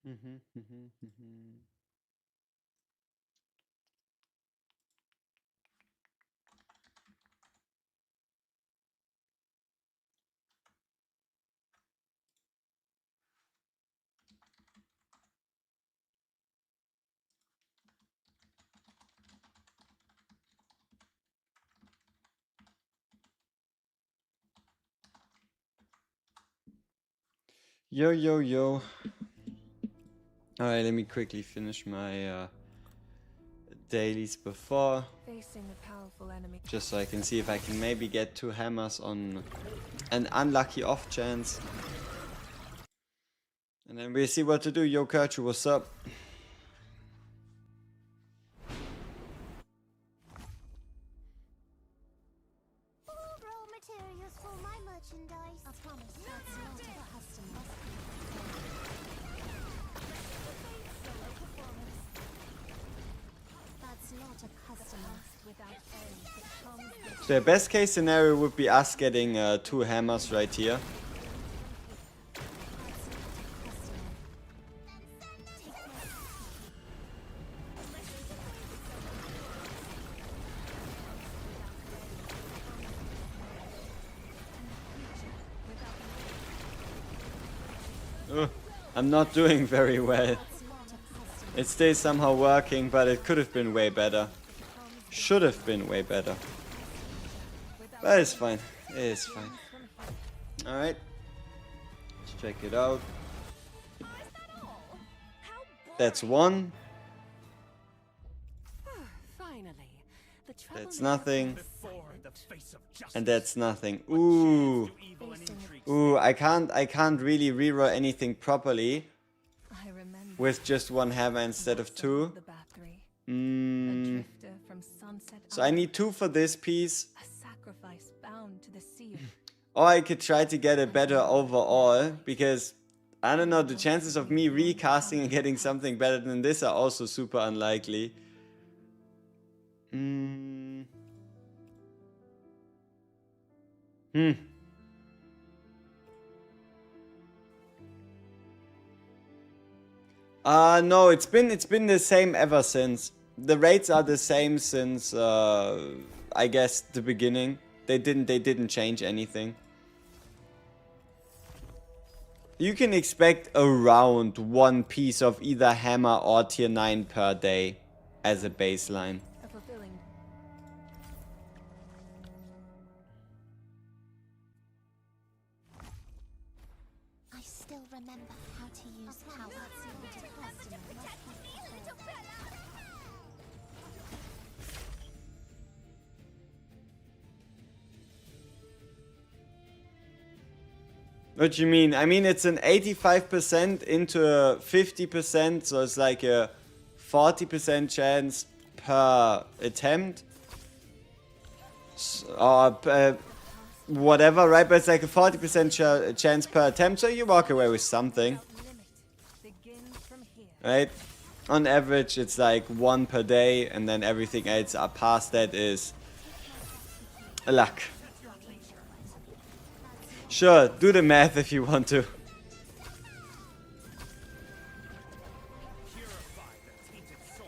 Mhm, mhm, mhm. Yo, yo, yo. Alright, let me quickly finish my dailies before. Facing a powerful enemy. Just so I can see if I can maybe get 2 hammers on an unlucky off chance. And then we'll see what to do. Yo, Kirchu, what's up? Raw materials for my merchandise. I promise that's not a customer. That's not a customer. Without end becomes The best case scenario would be us getting 2 hammers right here. Ugh, I'm not doing very well. It's still somehow working, but it could have been way better. Should have been way better. But it's fine. It's fine. Alright. Let's check it out. That's 1. finally. The trouble That's now nothing. Before the face of justice. And that's nothing. Ooh. Evil and intrigue. Ooh, I can't really reroll anything properly I remember with just 1 hammer instead of 2. the battery. A Mm, drifter from sunset so I need 2 for this piece. a sacrifice bound to the sea. Or I could try to get a better overall, because I don't know, the chances of me recasting and getting something better than this are also super unlikely. Hmm. No, it's been the same ever since. The rates are the same since I guess the beginning. They didn't change anything. You can expect around 1 piece of either hammer or tier 9 per day as a baseline. A fulfilling I still remember how to use power. What do you mean? I mean, it's an 85% into a 50%, so it's like a 40% chance per attempt. Or whatever, right? But it's like a 40% chance per attempt, so you walk away with something, limit begins from here. right? On average, it's like 1 per day, and then everything else up past that is luck. Sure, do the math if you want to. Purify the tainted souls.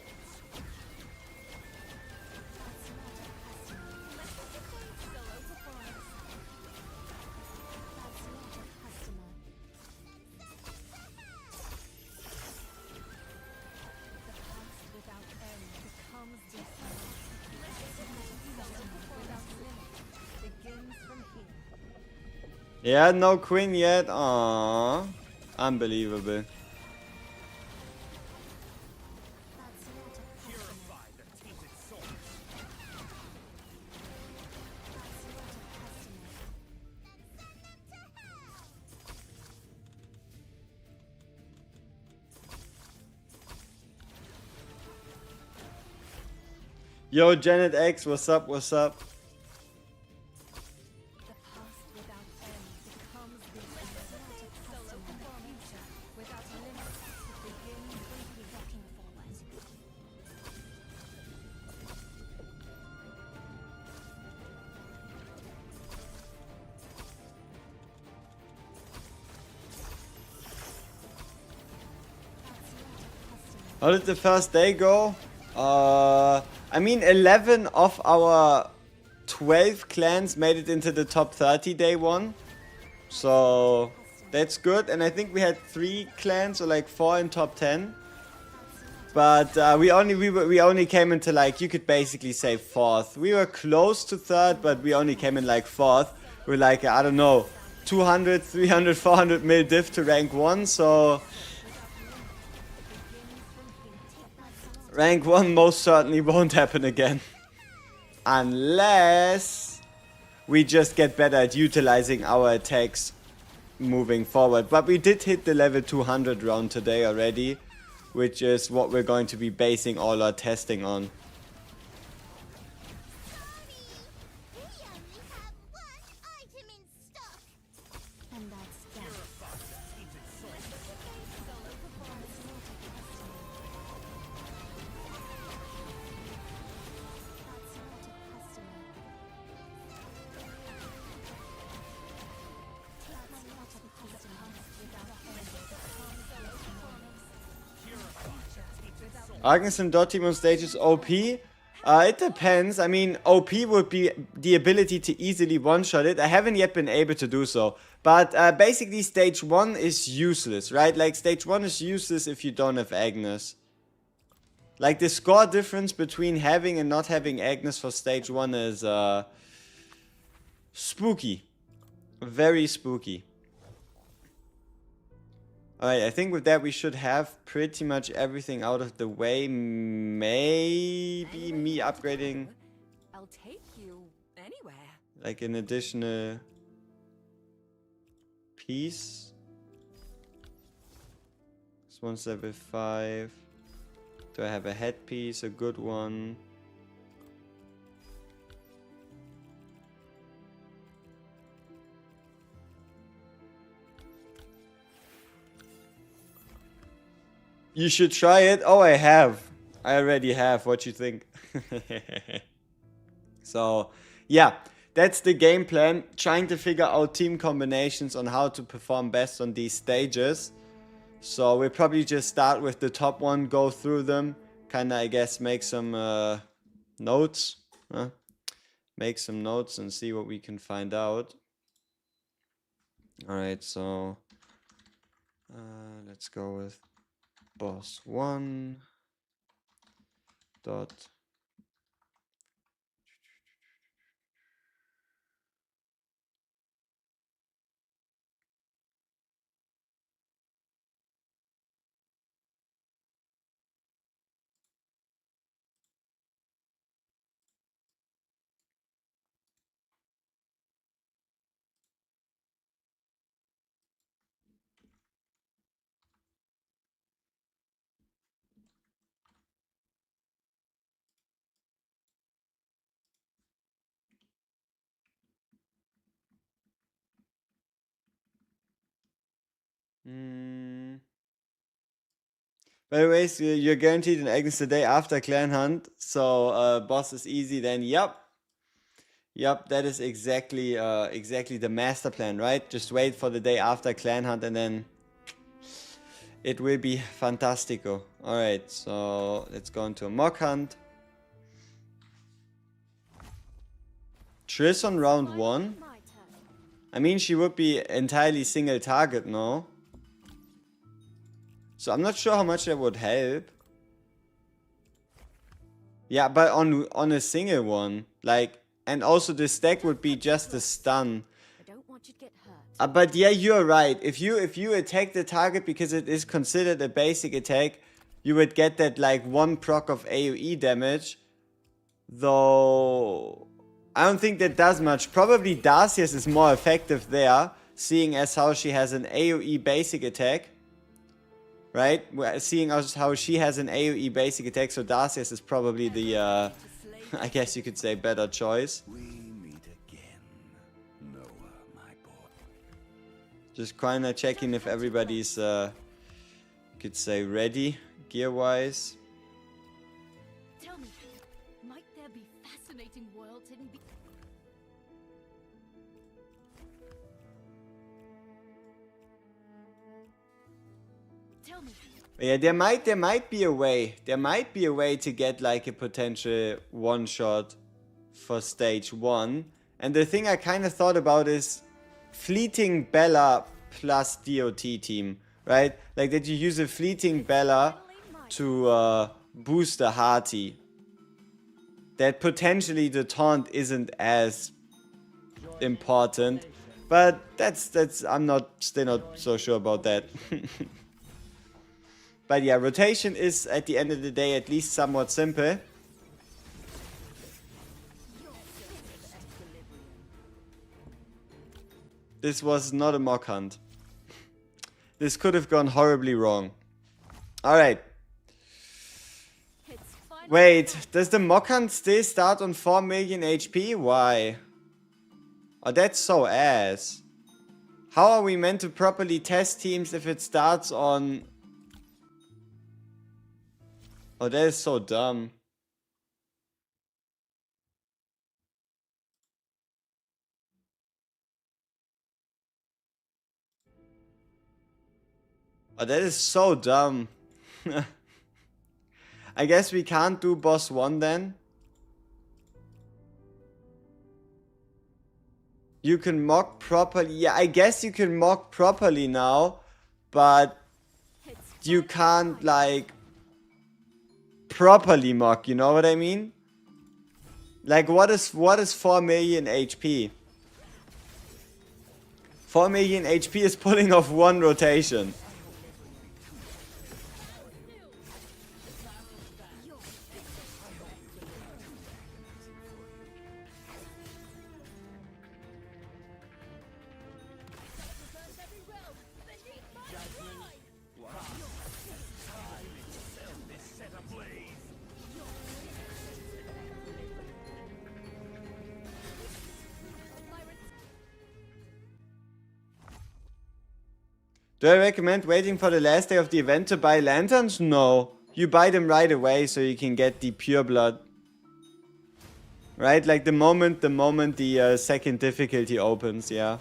Without end becomes destiny. Without limit begins from here. Yeah, no queen yet. Aww. Unbelievable. Purify the tainted souls. Yo, Janet X, what's up? What's up? The past without end becomes destiny. Solo performance without limit begins from here. Walking forward. How did the first day go? I mean, 11 of our 12 clans made it into the top 30 day one. So that's good. And I think we had 3 clans or like 4 in top 10. But we only came into, like, you could basically say 4th. We were close to 3rd, but we only came in like 4th. We're like, I don't know, 200, 300, 400 mil diff to rank 1. So rank 1 most certainly won't happen again. Unless we just get better at utilizing our attacks moving forward. But we did hit the level 200 round today already, which is what we're going to be basing all our testing on. We only have one item in stock. And that's that. Purify the tainted soul. Solo performance multi-customer. That's multi-customer. Take my multi-customer without end. Solo performance. Agnes and Dottim on stage is OP. It depends. I mean, OP would be the ability to easily one-shot it. I haven't yet been able to do so. But basically stage 1 is useless, right? Like, stage 1 is useless if you don't have Agnes. Like, the score difference between having and not having Agnes for stage 1 is spooky. Very spooky. Alright, I think with that we should have pretty much everything out of the way. Maybe me upgrading I'll take you anywhere. like an additional piece. This one's level 5. Do I have a headpiece? A good one. You should try it. Oh, I have. I already have. What you think? So, yeah. That's the game plan. Trying to figure out team combinations on how to perform best on these stages. So, we'll probably just start with the top one. Go through them. Kinda, I guess, make some notes. Make some notes and see what we can find out. Alright, so... let's go with... boss 1 dot By the way, so you're guaranteed an Agnes the day after Clan Hunt. So boss is easy then. Yep. Yep, that is exactly the master plan, right? Just wait for the day after Clan Hunt and then it will be fantastico. Alright, so let's go into a mock hunt. Triss on round 1. My turn. I mean, she would be entirely single target, no? So I'm not sure how much that would help. Yeah, but on a single one, like, and also the stack would be just a stun. I don't want you to get hurt. But yeah, you're right. If you attack the target because it is considered a basic attack, you would get that like 1 proc of AoE damage. Though I don't think that does much. Probably Darcius is more effective there, seeing as how she has an AoE basic attack. Right? Seeing as how she has an AoE basic attack, so Darcius is probably the, I guess you could say, better choice. We meet again, Noah, my boy. Just kinda checking if everybody's, could say, ready, gear-wise. Tell me, might there be fascinating worlds hidden Tell me. Yeah, there might be a way. There might be a way to get like a potential one shot for stage 1. And the thing I kind of thought about is fleeting Bella plus DOT team, right? Like that you use a fleeting Bella to boost a Hearty. That potentially the taunt isn't as important, but that's I'm still not so sure about that. But yeah, rotation is at the end of the day at least somewhat simple. This was not a mock hunt. This could have gone horribly wrong. Alright. Wait, does the mock hunt still start on 4 million HP? Why? Oh, that's so ass. How are we meant to properly test teams if it starts on... Oh, that is so dumb. Oh, that is so dumb. I guess we can't do boss 1 then. You can mock properly. Yeah, I guess you can mock properly now, but you can't like properly mock, you know what I mean? Like what is 4 million HP? 4 million HP is pulling off 1 rotation. Do I recommend waiting for the last day of the event to buy lanterns? No. You buy them right away so you can get the pure blood. Right? Like the moment the second difficulty opens, yeah.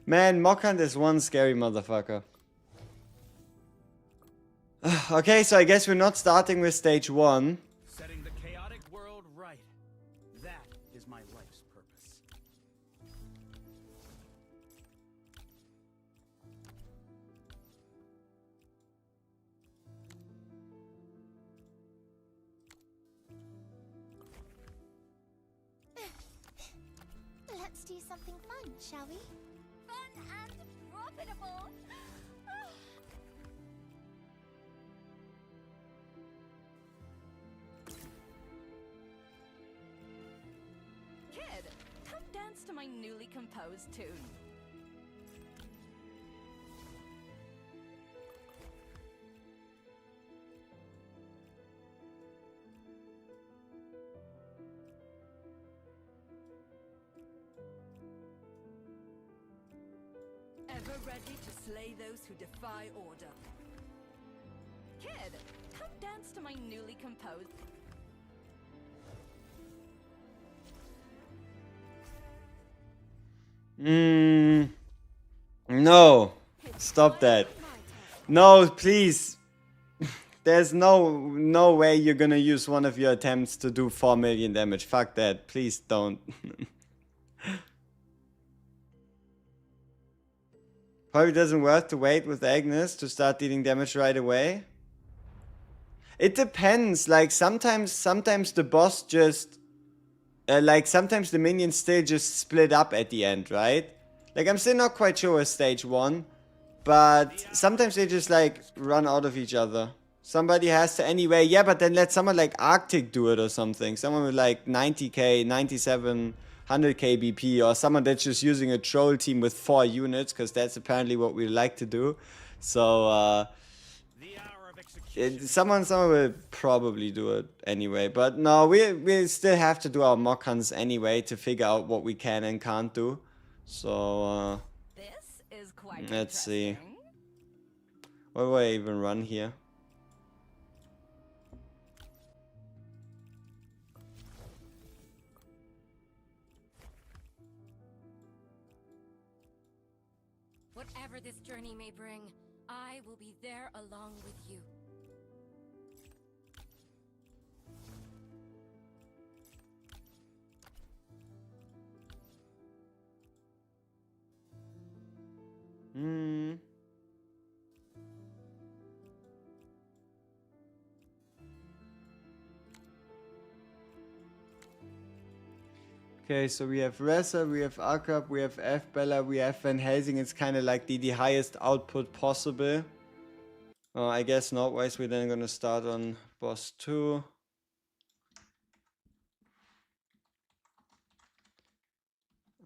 Man, Mockhunt is one scary motherfucker. Okay, so I guess we're not starting with stage 1. Setting the chaotic world right. That is my life's purpose. Let's do something fun, shall we? Fun and profitable. Kid, come dance to my newly composed tune. Ever ready to slay those who defy order? Kid, come dance to my newly composed... No. Stop that. No, please. There's no way you're gonna use one of your attempts to do 4 million damage. Fuck that. Please don't. Probably doesn't worth to wait with Agnes to start dealing damage right away. It depends. Like sometimes the boss just like sometimes the minions still just split up at the end, right? Like I'm still not quite sure with stage 1, but sometimes they just like run out of each other. Somebody has to anyway. Yeah, but then let someone like Arctic do it or something. Someone with like 90k, 97 100 KBP, or someone that's just using a troll team with 4 units, because that's apparently what we like to do. So The hour of execution. someone will probably do it anyway. But no, we still have to do our mock hunts anyway to figure out what we can and can't do. So This is quite let's see. interesting. What will I even run here? Whatever this journey may bring, I will be there along with you. Hmm. Okay, so we have Reza, we have Akrab, we have F Bella, we have Van Helsing. It's kind of like the highest output possible. I guess Nordwise we're then gonna start on boss 2.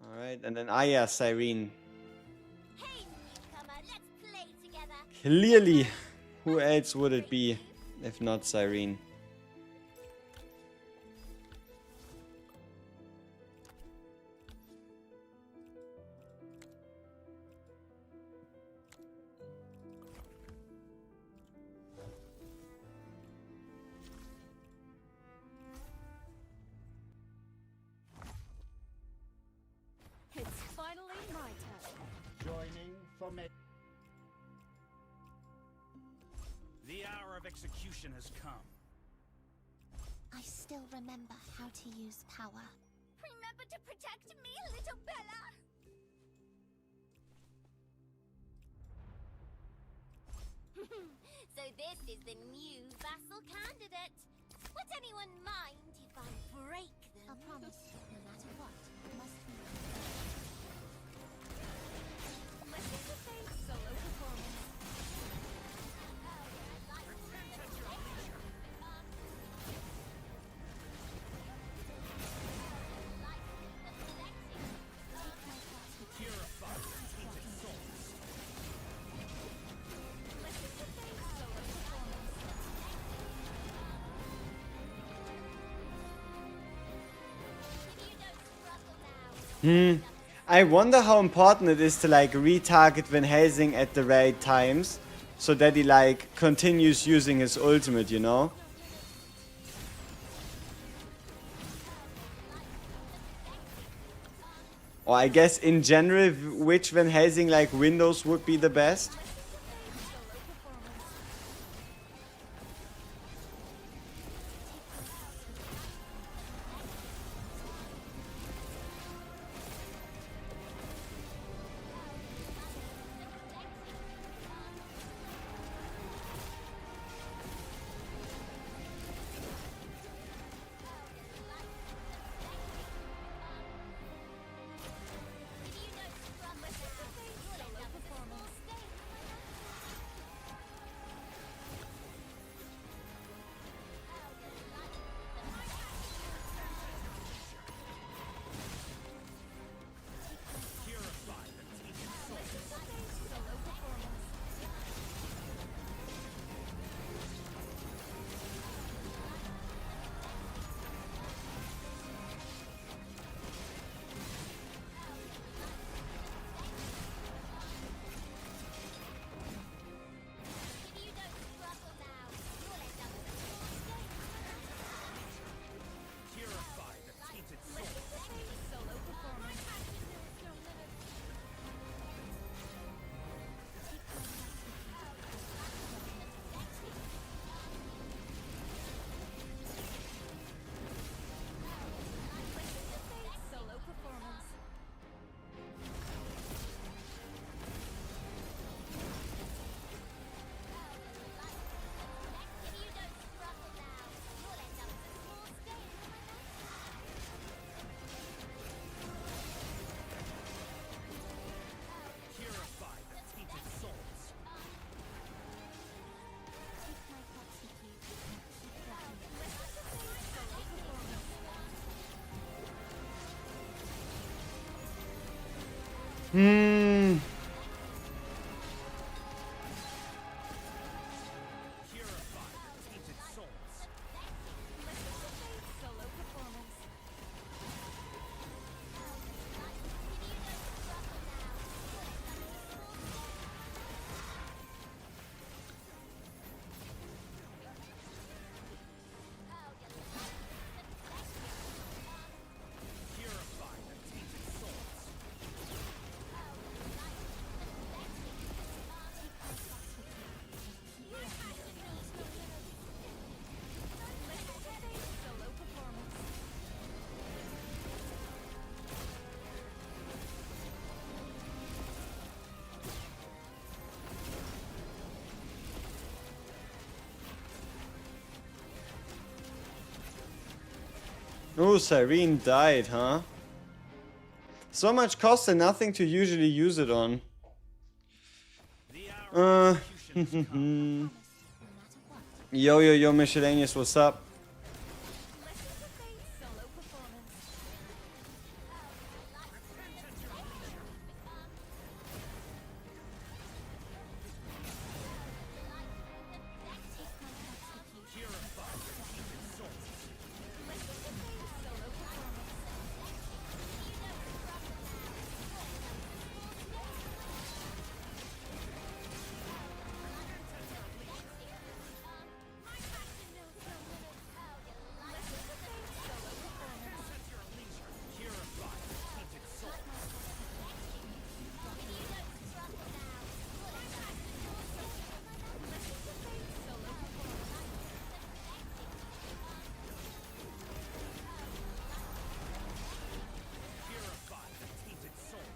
Alright, and then yeah, Cyrene. Hey, newcomer, let's play together. Clearly, who else would it be if not Cyrene? It's finally my turn. Joining for me. The hour of execution has come. I still remember how to use power. Remember to protect me, little Bella! So this is the new vassal candidate. Would anyone mind if I break them? I promise, no matter what, it must be. Participate solo performance. I wonder how important it is to like retarget Van Helsing at the right times, so that he like continues using his ultimate, you know? Or I guess in general, which Van Helsing like windows would be the best? Hmm. Purify the tainted souls. Solo performance. Purify the tainted souls. Solo performance. Oh, Cyrene died, huh? So much cost and nothing to usually use it on. The hour of execution has come. No matter what. Yo, miscellaneous, what's up? Solo performance. Purify the tainted souls. Solo performance. Purify the tainted souls. Purify the tainted souls. Purify the tainted souls. Purify the tainted souls.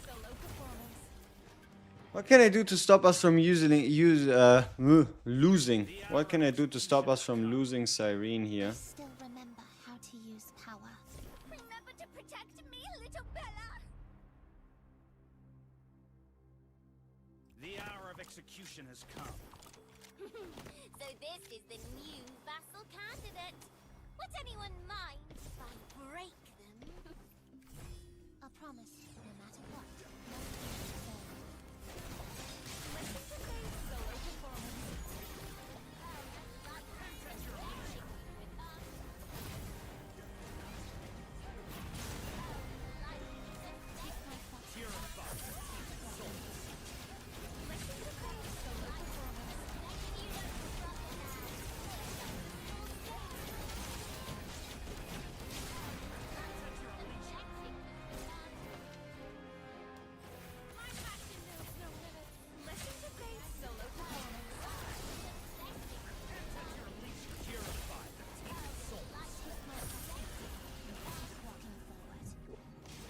Solo performance. What can I do to stop us from losing? What can I do to stop us from losing Cyrene here? Still remember how to use power. Remember to protect me, little Bella. The hour of execution has come. So this is the new vassal candidate. Would anyone mind if I break them? A promise, no matter what. Solo performance. Purify the tainted souls. Solo performance. Listen to faith. Solo performance. Purify the tainted souls.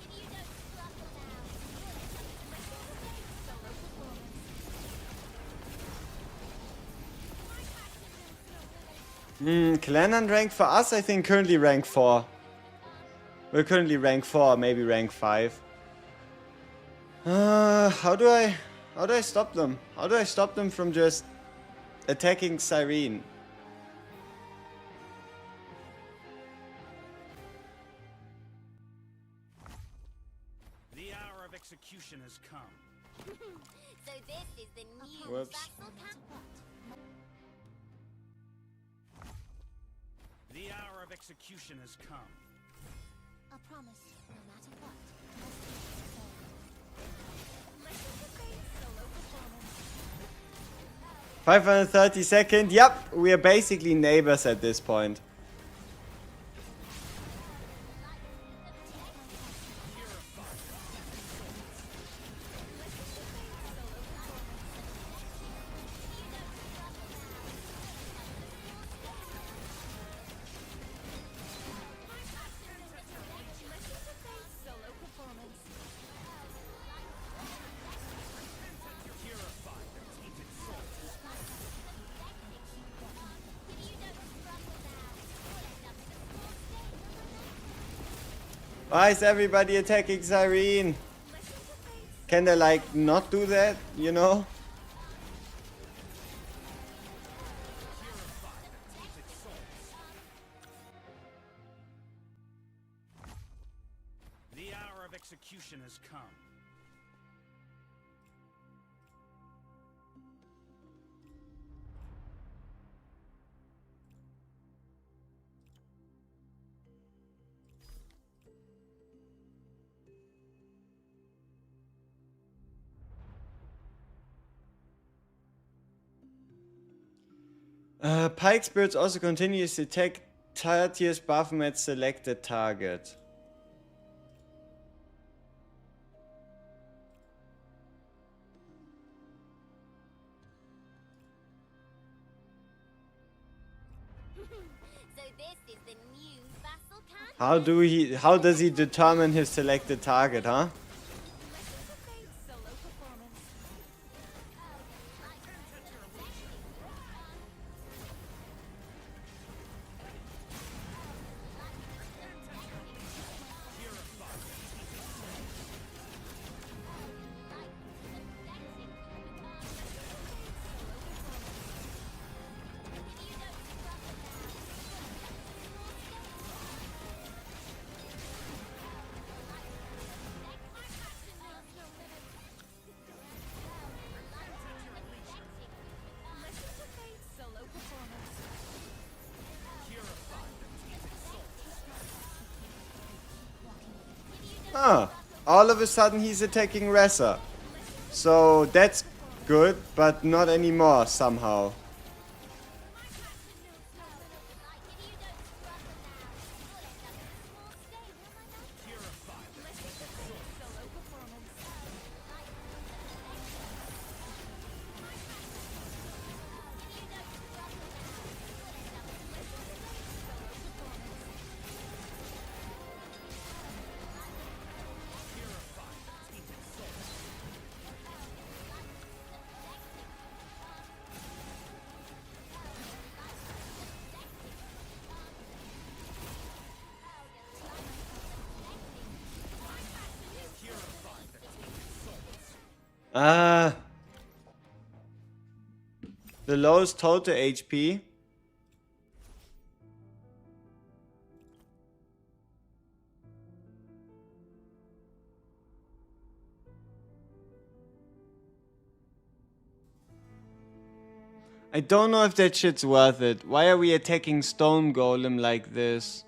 Solo performance. Clan and rank for us, I think currently rank 4. We're currently rank 4, maybe rank 5. How do I stop them? How do I stop them from just attacking Cyrene? The hour of execution has come. So this is the new Whoops. vassal candidate. The hour of execution has come. A promise, no matter what. Listen to faith. Solo performance. 532nd. Yep, we are basically neighbors at this point. Purify the tainted souls. Why is everybody attacking Cyrene? Can they like not do that, you know? The hour of execution has come. Pike Spirits also continues to attack Tyr's Baphomet selected target. So this is the new vassal candidate. How does he determine his selected target, huh? Solo performance. Solo performance. Ah, all of a sudden he's attacking Ressa. So that's good, but not anymore somehow. Solo performance. Ah. The lowest total HP. I don't know if that shit's worth it. Why are we attacking Stone Golem like this?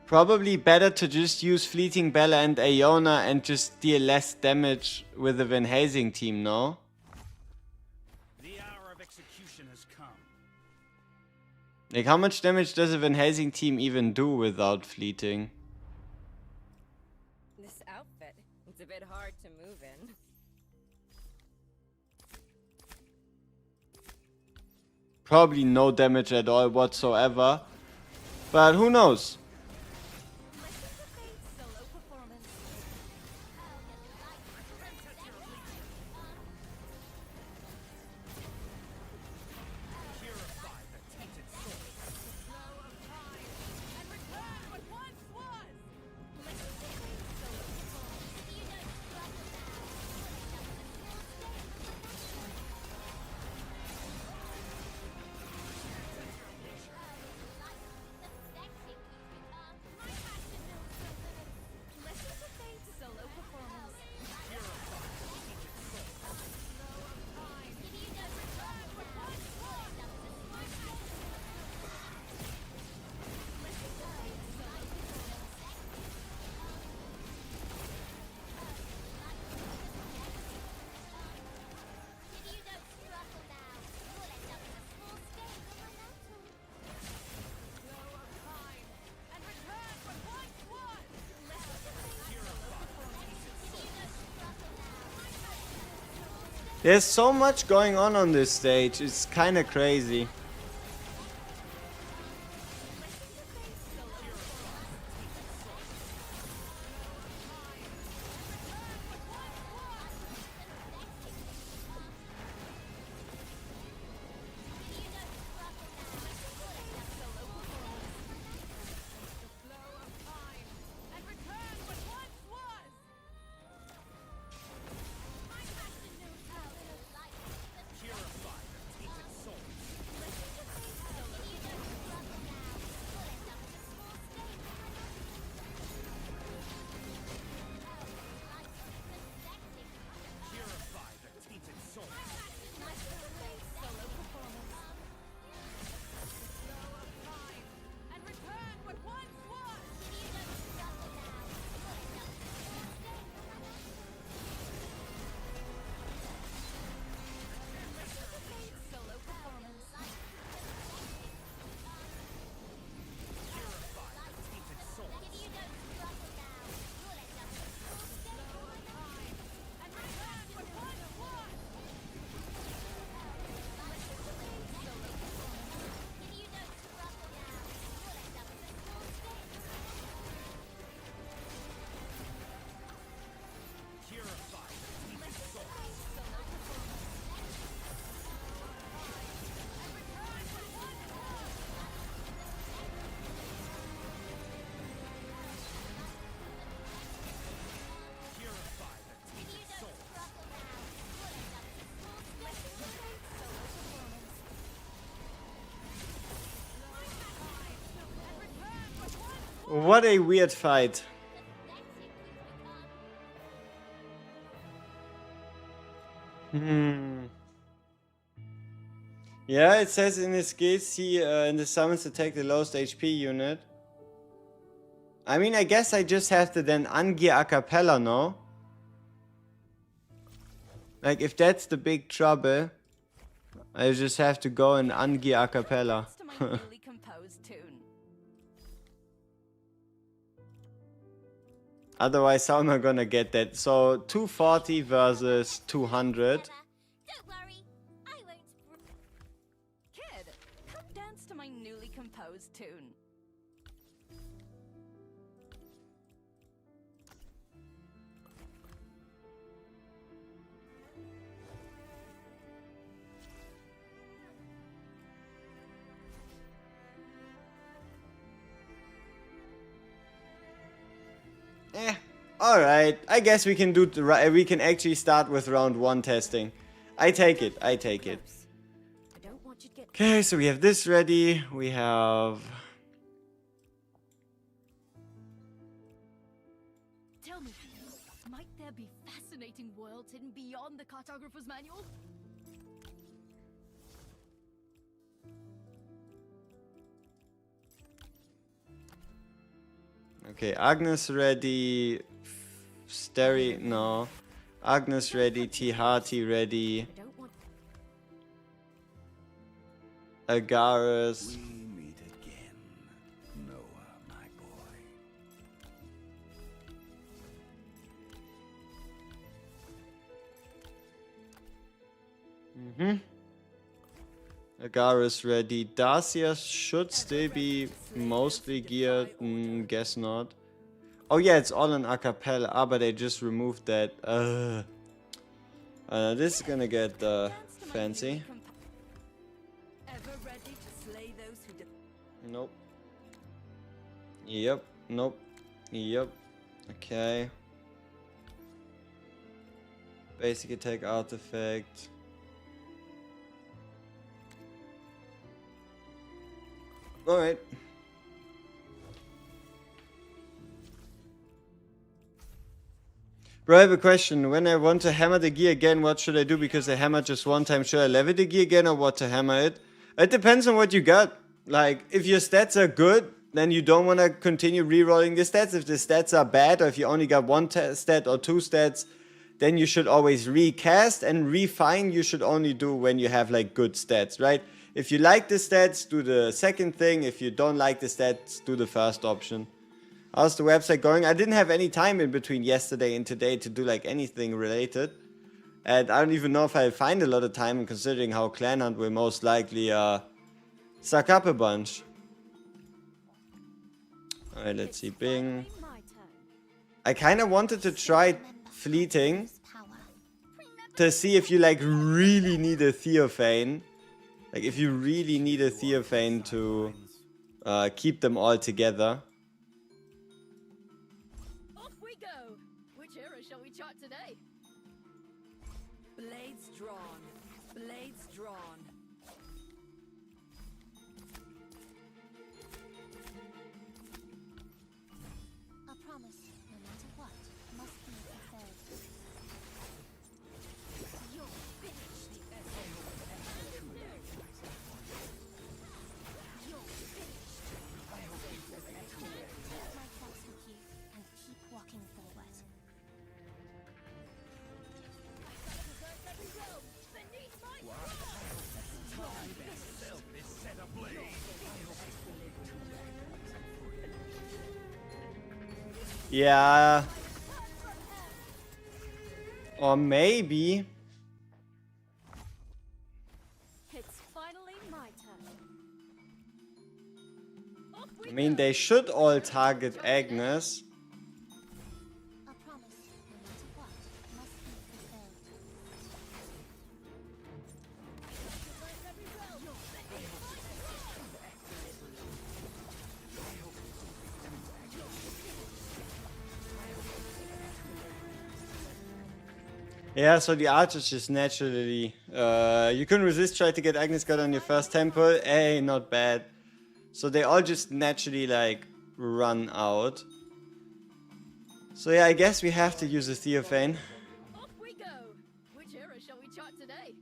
Probably better to just use Fleeting Bella and Iona and just deal less damage with the Van Helsing team, no? The hour of execution has come. Like, how much damage does a Van Helsing team even do without Fleeting? This outfit, it's a bit hard to move in. Probably no damage at all whatsoever. But who knows? Solo performance. Solo performance. There's so much going on this stage. It's kind of crazy. What a weird fight. Yeah, it says in his skills he in the summons attack the lowest HP unit. I mean, I guess I just have to then ungear a cappella, no? Like, if that's the big trouble, I just have to go and ungear a cappella. Dance to my newly composed tune. Otherwise, how am I gonna get that? So, 240 versus 200. Don't worry, I won't. Kid, come dance to my newly composed tune. Alright, I guess we can do we can actually start with round 1 testing. I take it, I take it. I don't want you to get Okay, so we have this ready. We have... Tell me, might there be fascinating worlds hidden beyond the cartographer's manual? Okay, Agnes ready. Steri, no. Agnes ready. Tihati ready. I don't want Agaris. We meet again, Noah, my boy. Agaris ready. Dacia should still be mostly geared. Guess not. Oh yeah, it's all in a cappella. Ah, but they just removed that. This is gonna get dance to my fancy. newly ever ready to slay those who Nope. Yep. Nope. Yep. Okay. Basic attack artifact. Alright. Bro, I have a question. When I want to hammer the gear again, what should I do? Because I hammered just one time. Should I level the gear again or what to hammer it? It depends on what you got. Like, if your stats are good, then you don't want to continue rerolling the stats. If the stats are bad, or if you only got one stat or two stats, then you should always recast, and refine you should only do when you have like good stats, right? If you like the stats, do the second thing. If you don't like the stats, do the first option. How's the website going? I didn't have any time in between yesterday and today to do like anything related. And I don't even know if I'll find a lot of time, considering how Clan Hunt will most likely suck up a bunch. Alright, let's see. Bing. My turn. I kind of wanted to try fleeting to see if you like really need a Theophane. Like if you really need a Theophane to keep them all together. Off we go! Which era shall we chart today? blades drawn. Blades drawn. A promise, no matter what, must be fulfilled. You're finished. You're finished. Take my thoughts with you and keep walking forward. Yeah. Or maybe. It's finally my turn. Off we I mean, they should all target Agnes. A promise, no matter what, must be fulfilled. Yeah, so the archers just naturally... you couldn't resist, try to get Agnes God on your first temple. Hey, not bad. So they all just naturally, like, run out. So yeah, I guess we have to use a Theophane. Off we go! Which era shall we chart today?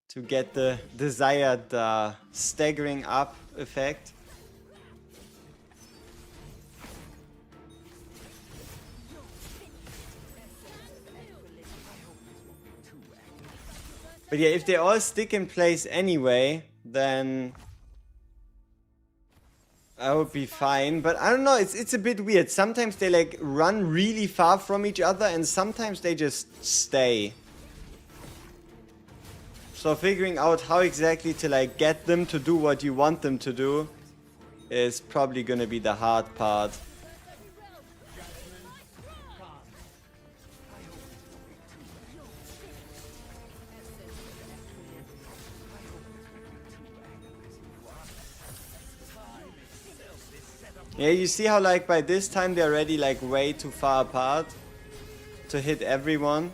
To get the desired staggering up effect. But yeah, if they all stick in place anyway, then I would be fine. But I don't know, it's a bit weird. Sometimes they like run really far from each other and sometimes they just stay. So figuring out how exactly to like get them to do what you want them to do is probably gonna be the hard part. Yeah, you see how like by this time they're already like way too far apart to hit everyone.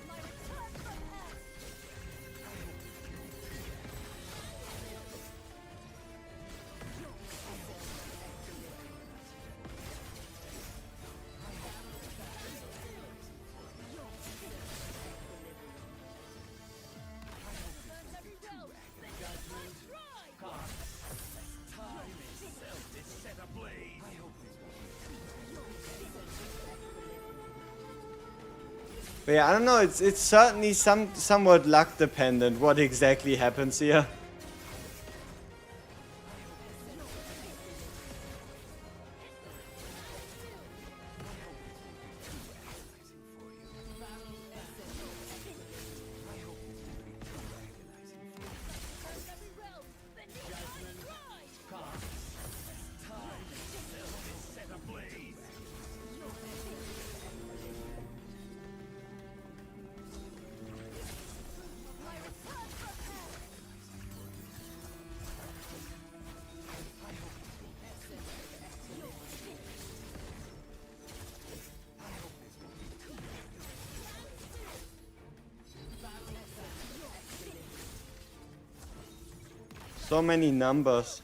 But yeah, I don't know, it's certainly somewhat luck dependent what exactly happens here. So many numbers.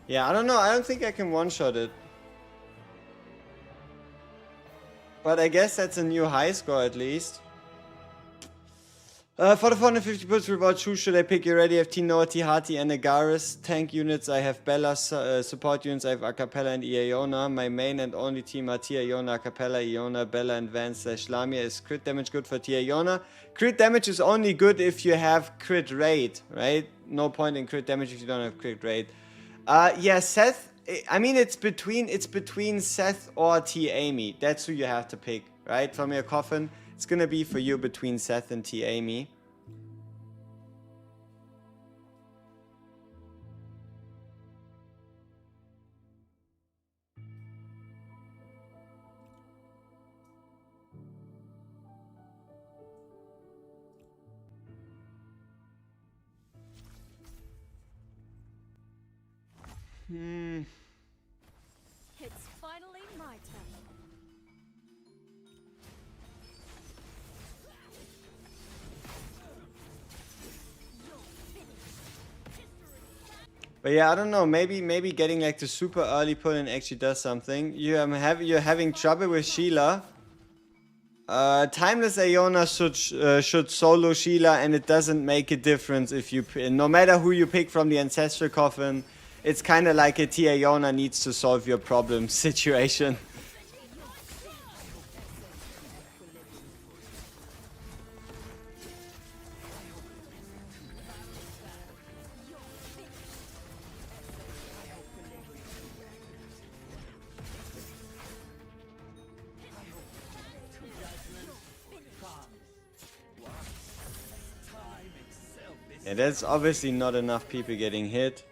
Yeah, I don't know. I don't think I can one-shot it. But I guess that's a new high score at least. For the 450 puts reward, who should I pick? You already have Tinoa, Tihati, and Agaris. Tank units, I have Bella. Support units, I have Acapella and Iona. My main and only team are Tia, Iona, Acapella, Iona, Bella, and Vance / Lamia. Is crit damage good for Tia, Iona? Crit damage is only good if you have crit rate, right? No point in crit damage if you don't have crit rate. Yeah, Seth, I mean, it's between Seth or T. Amy. That's who you have to pick, right? From your coffin, it's gonna be for you between Seth and T. Amy. It's finally my turn. But yeah, I don't know. Maybe getting like the super early pull in actually does something. You're having trouble with Sheila. Timeless Iona should solo Sheila, and it doesn't make a difference if you no matter who you pick from the ancestral coffin. It's kind of like a T. Iona needs to solve your problem situation. Yeah, that's obviously not enough people getting hit.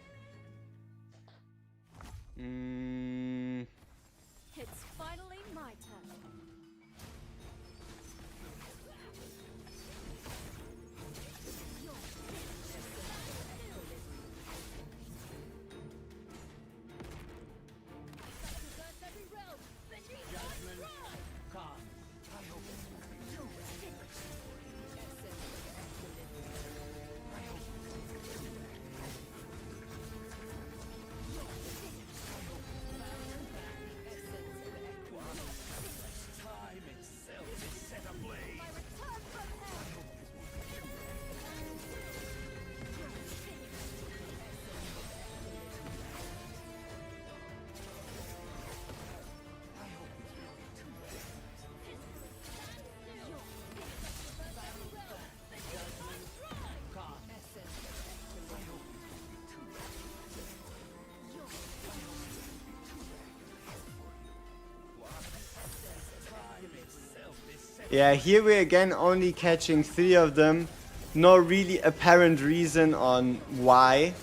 Yeah, here we're again only catching 3 of them. No really apparent reason on why.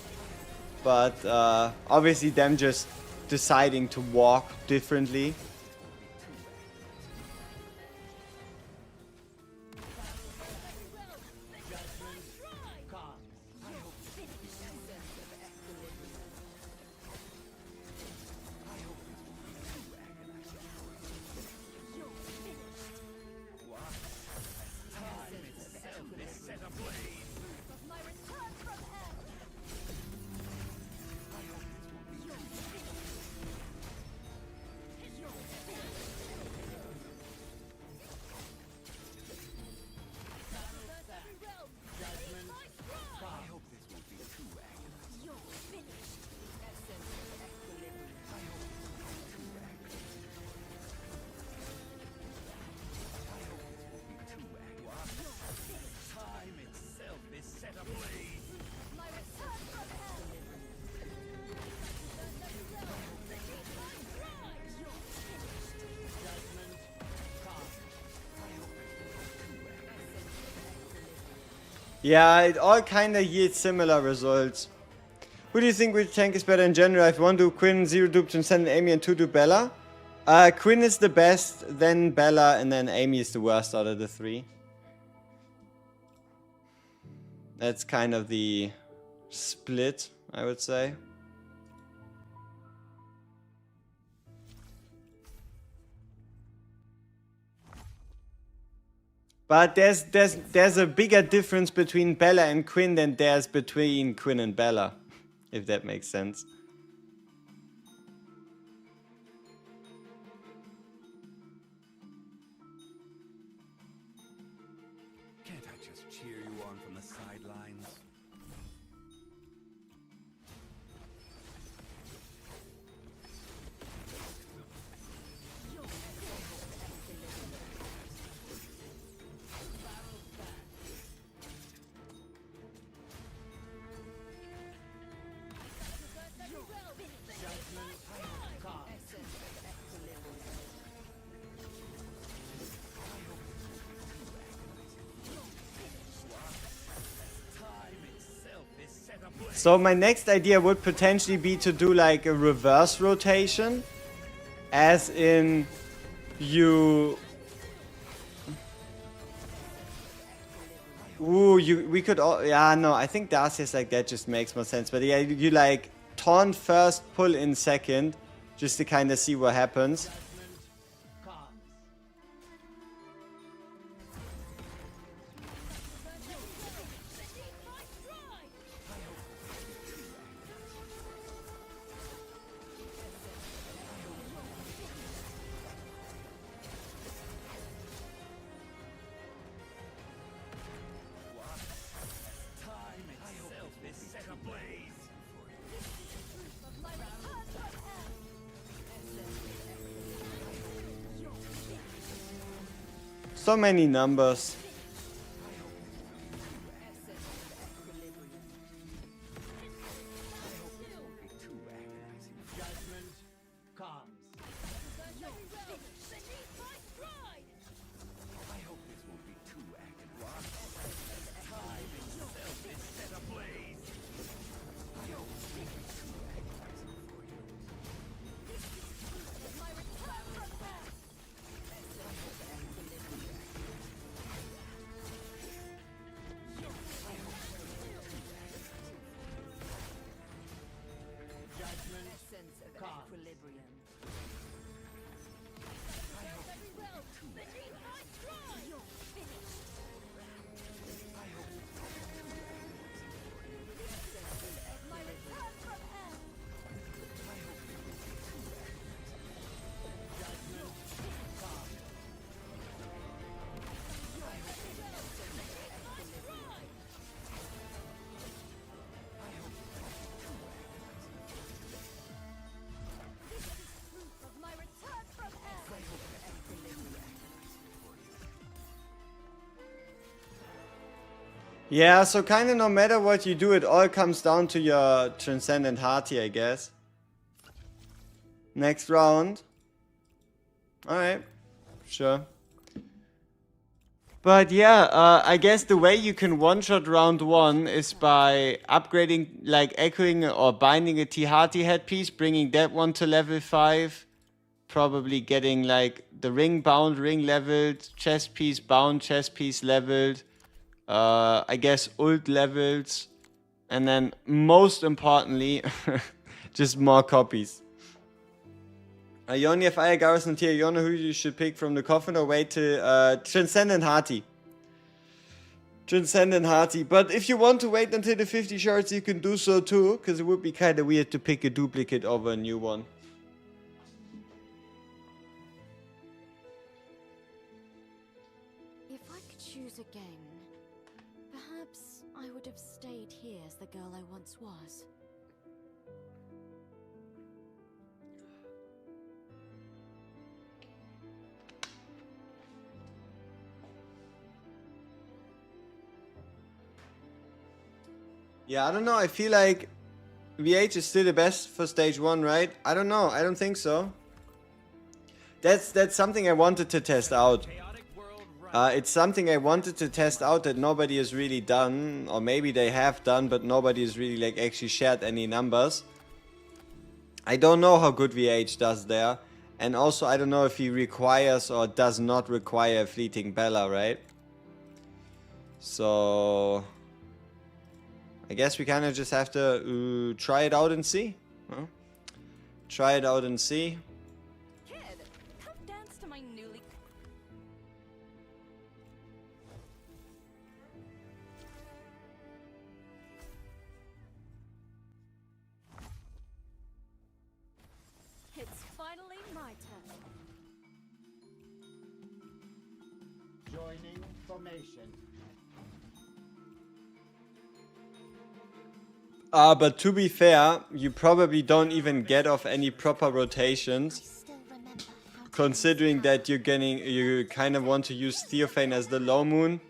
But obviously them just deciding to walk differently. Yeah, it all kinda yields similar results. Who do you think which tank is better in general? If 1 do Quinn, 0 do Transcendent Amy, and 2 do Bella? Quinn is the best, then Bella, and then Amy is the worst out of the 3. That's kind of the split, I would say. But there's a bigger difference between Bella and Quinn than there's between Quinn and Bella, if that makes sense. Can't I just cheer you on from the sidelines? So my next idea would potentially be to do like a reverse rotation. As in, you... Ooh, we could all... Yeah, no, I think Darcy's like that just makes more sense. But yeah, you like taunt first, pull in second, just to kind of see what happens. So many numbers. Yeah, so kind of no matter what you do, it all comes down to your Transcendent Hearty, I guess. Next round. Alright, sure. But yeah, I guess the way you can one-shot round 1 is by upgrading, like echoing or binding a Tihati headpiece, bringing that one to level 5. Probably getting like the ring bound, ring leveled, chest piece bound, chest piece leveled. I guess ult levels. And then most importantly, just more copies. You only have Ayagarus and Tier. You don't know who you should pick from the coffin or wait to Transcendent Hearty. Transcendent Hearty. But if you want to wait until the 50 shards, you can do so too. Because it would be kind of weird to pick a duplicate over a new one. If I could choose again, perhaps I would have stayed here as the girl I once was. Yeah, I don't know. I feel like VH is still the best for stage 1, right? I don't know. I don't think so. That's something I wanted to test out. Chaotic world right. It's something I wanted to test out that nobody has really done, or maybe they have done, but nobody has really like actually shared any numbers. I don't know how good VH does there, and also I don't know if he requires or does not require a fleeting Bella, right? So I guess we kind of just have to try it out and see. Huh? Try it out and see. Kid, come dance to my newly... It's finally my turn. Joining formation. But to be fair, you probably don't even get off any proper rotations. Still remember how to Considering that you kind of want to use Theophane as the low moon.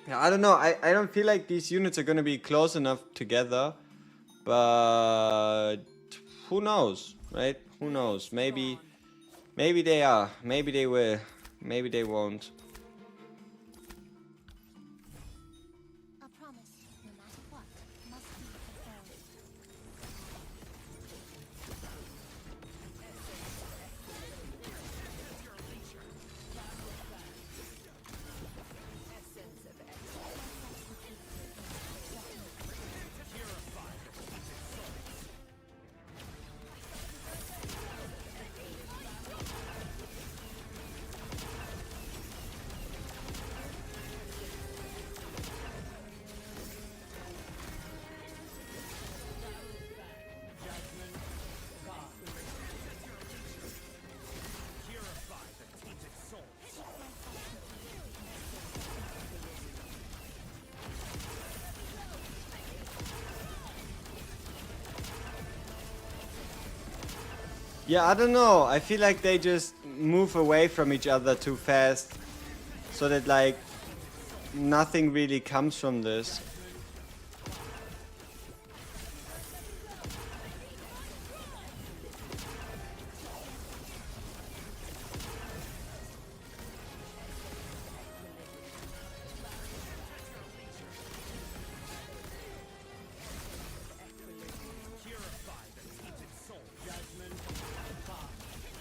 Yeah, I don't know. I don't feel like these units are gonna be close enough together. But who knows, right? Who knows? Maybe they are. Maybe they will. Maybe they won't. a promise, no matter what, must be fulfilled. Yeah, I don't know. I feel like they just move away from each other too fast. So that like nothing really comes from this.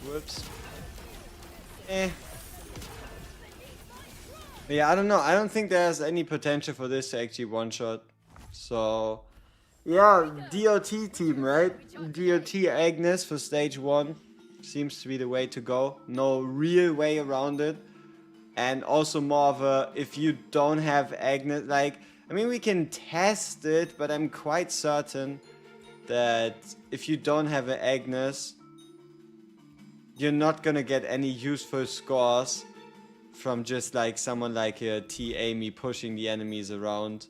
Whoops. Yeah, I don't know. I don't think there's any potential for this to actually one-shot. So, yeah, DOT team, right? DOT Agnes for stage 1 seems to be the way to go. No real way around it. And also more of a, if you don't have Agnes, like, I mean, we can test it, but I'm quite certain that if you don't have an Agnes, you're not gonna get any useful scores from just like someone like T. Amy pushing the enemies around.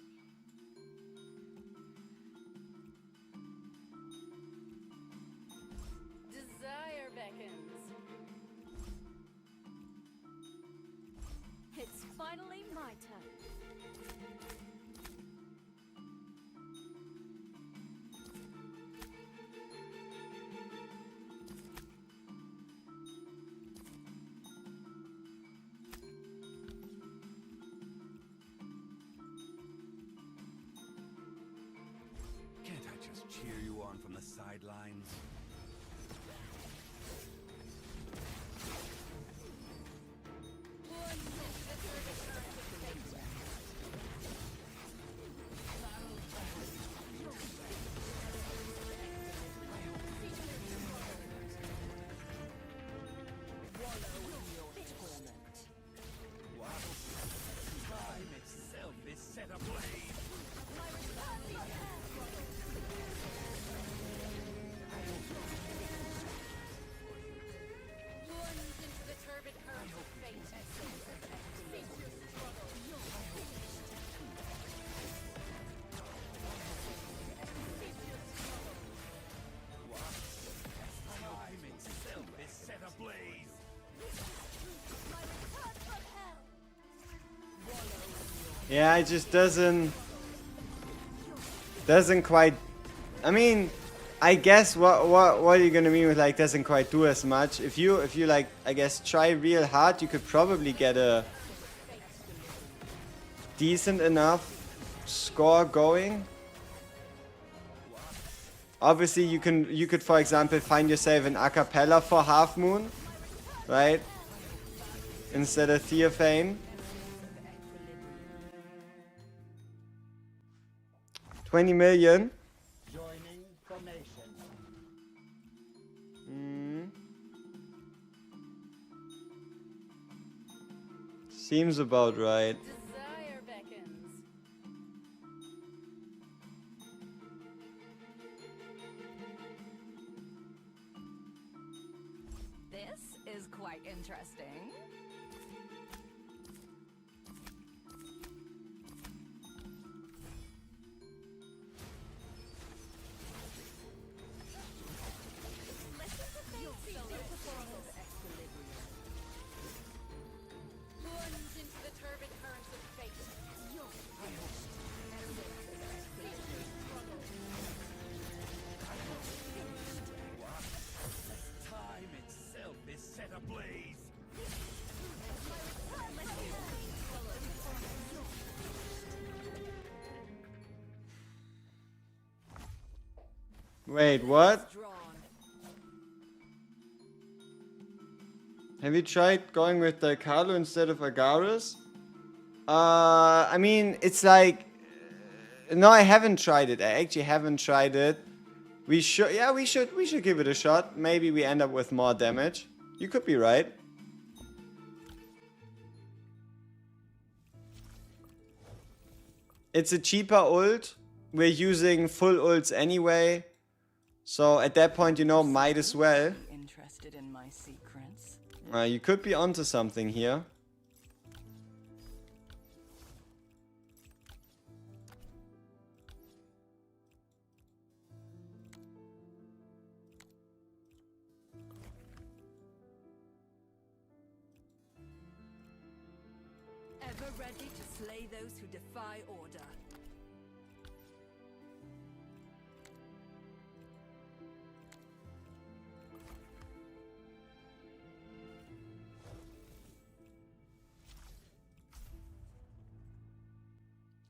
Desire beckons. It's finally my turn. cheer you on from the sidelines. Time itself is set ablaze. Time itself is set ablaze. Yeah, it just doesn't quite. I mean, I guess what are you gonna mean with like doesn't quite do as much? If you like, I guess try real hard, you could probably get a decent enough score going. Obviously, you could for example find yourself an acapella for Half Moon, right? Instead of Theophane. 20 million. Joining formation. Seems about right. Desire beckons. This is quite interesting. Time itself is set ablaze. Wait, what? Drawn. Have you tried going with Dicarlo instead of Agarus? I mean, it's like... No, I haven't tried it. I actually haven't tried it. We should... Yeah, we should give it a shot. Maybe we end up with more damage. You could be right. It's a cheaper ult. We're using full ults anyway. So at that point, you know, might as well. Interested in my secrets? You could be onto something here. Ever ready to slay those who defy order.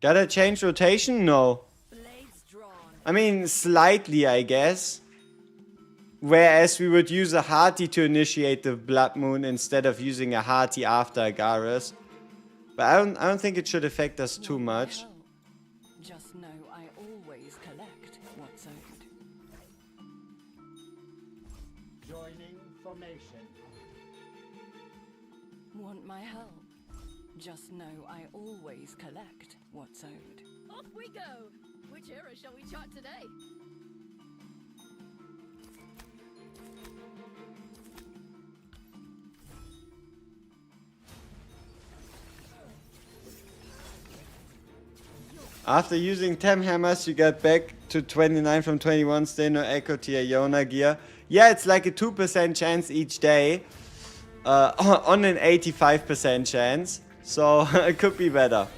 Gotta change rotation? No. Blades drawn. I mean, slightly, I guess. Whereas we would use a Hearty to initiate the Blood Moon instead of using a Hearty after Agarus. But I don't think it should affect us too much. Hell. Just know I always collect what's owed. Joining formation. Want my help? Just know I always collect what's owed. Off we go! Which era shall we chart today? After using 10 hammers, you get back to 29 from 21 Steno Echo Tier Yona gear. Yeah, it's like a 2% chance each day. On an 85% chance. So it could be better.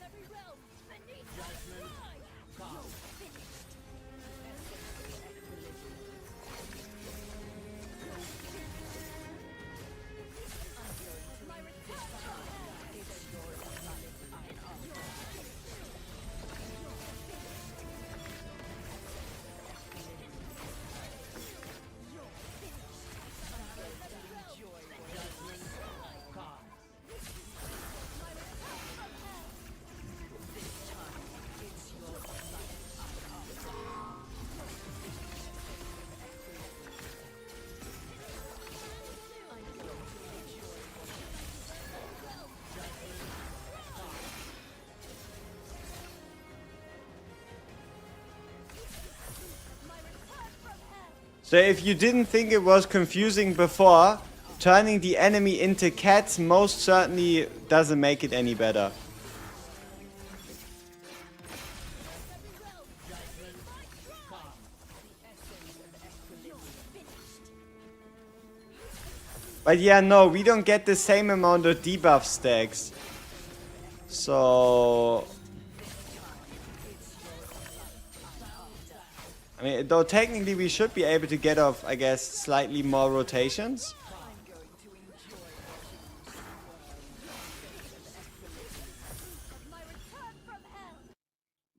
Every realm beneath my pride! My return! So if you didn't think it was confusing before, turning the enemy into cats most certainly doesn't make it any better. But yeah, no, we don't get the same amount of debuff stacks. So... I mean, though technically we should be able to get off, I guess, slightly more rotations.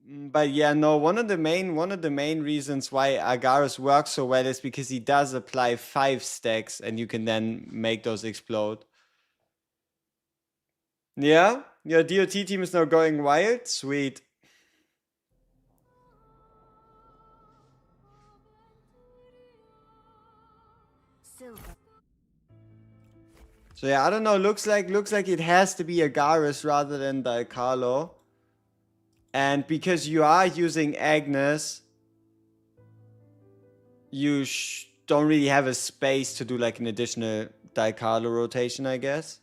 But yeah, no, one of the main reasons why Agaris works so well is because he does apply 5 stacks and you can then make those explode. Yeah, your DOT team is now going wild. Sweet. So yeah, I don't know. Looks like it has to be Agaris rather than Dialcalo. And because you are using Agnes, you don't really have a space to do like an additional Dialcalo rotation, I guess.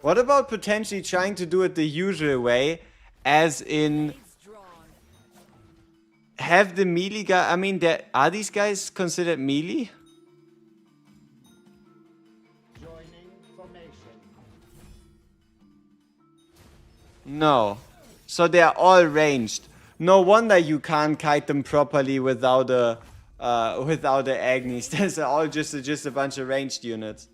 What about potentially trying to do it the usual way, as in have the melee guy? I mean, are these guys considered melee? Joining formation. No. So they are all ranged. No wonder you can't kite them properly without a Agnes. There's all just a bunch of ranged units.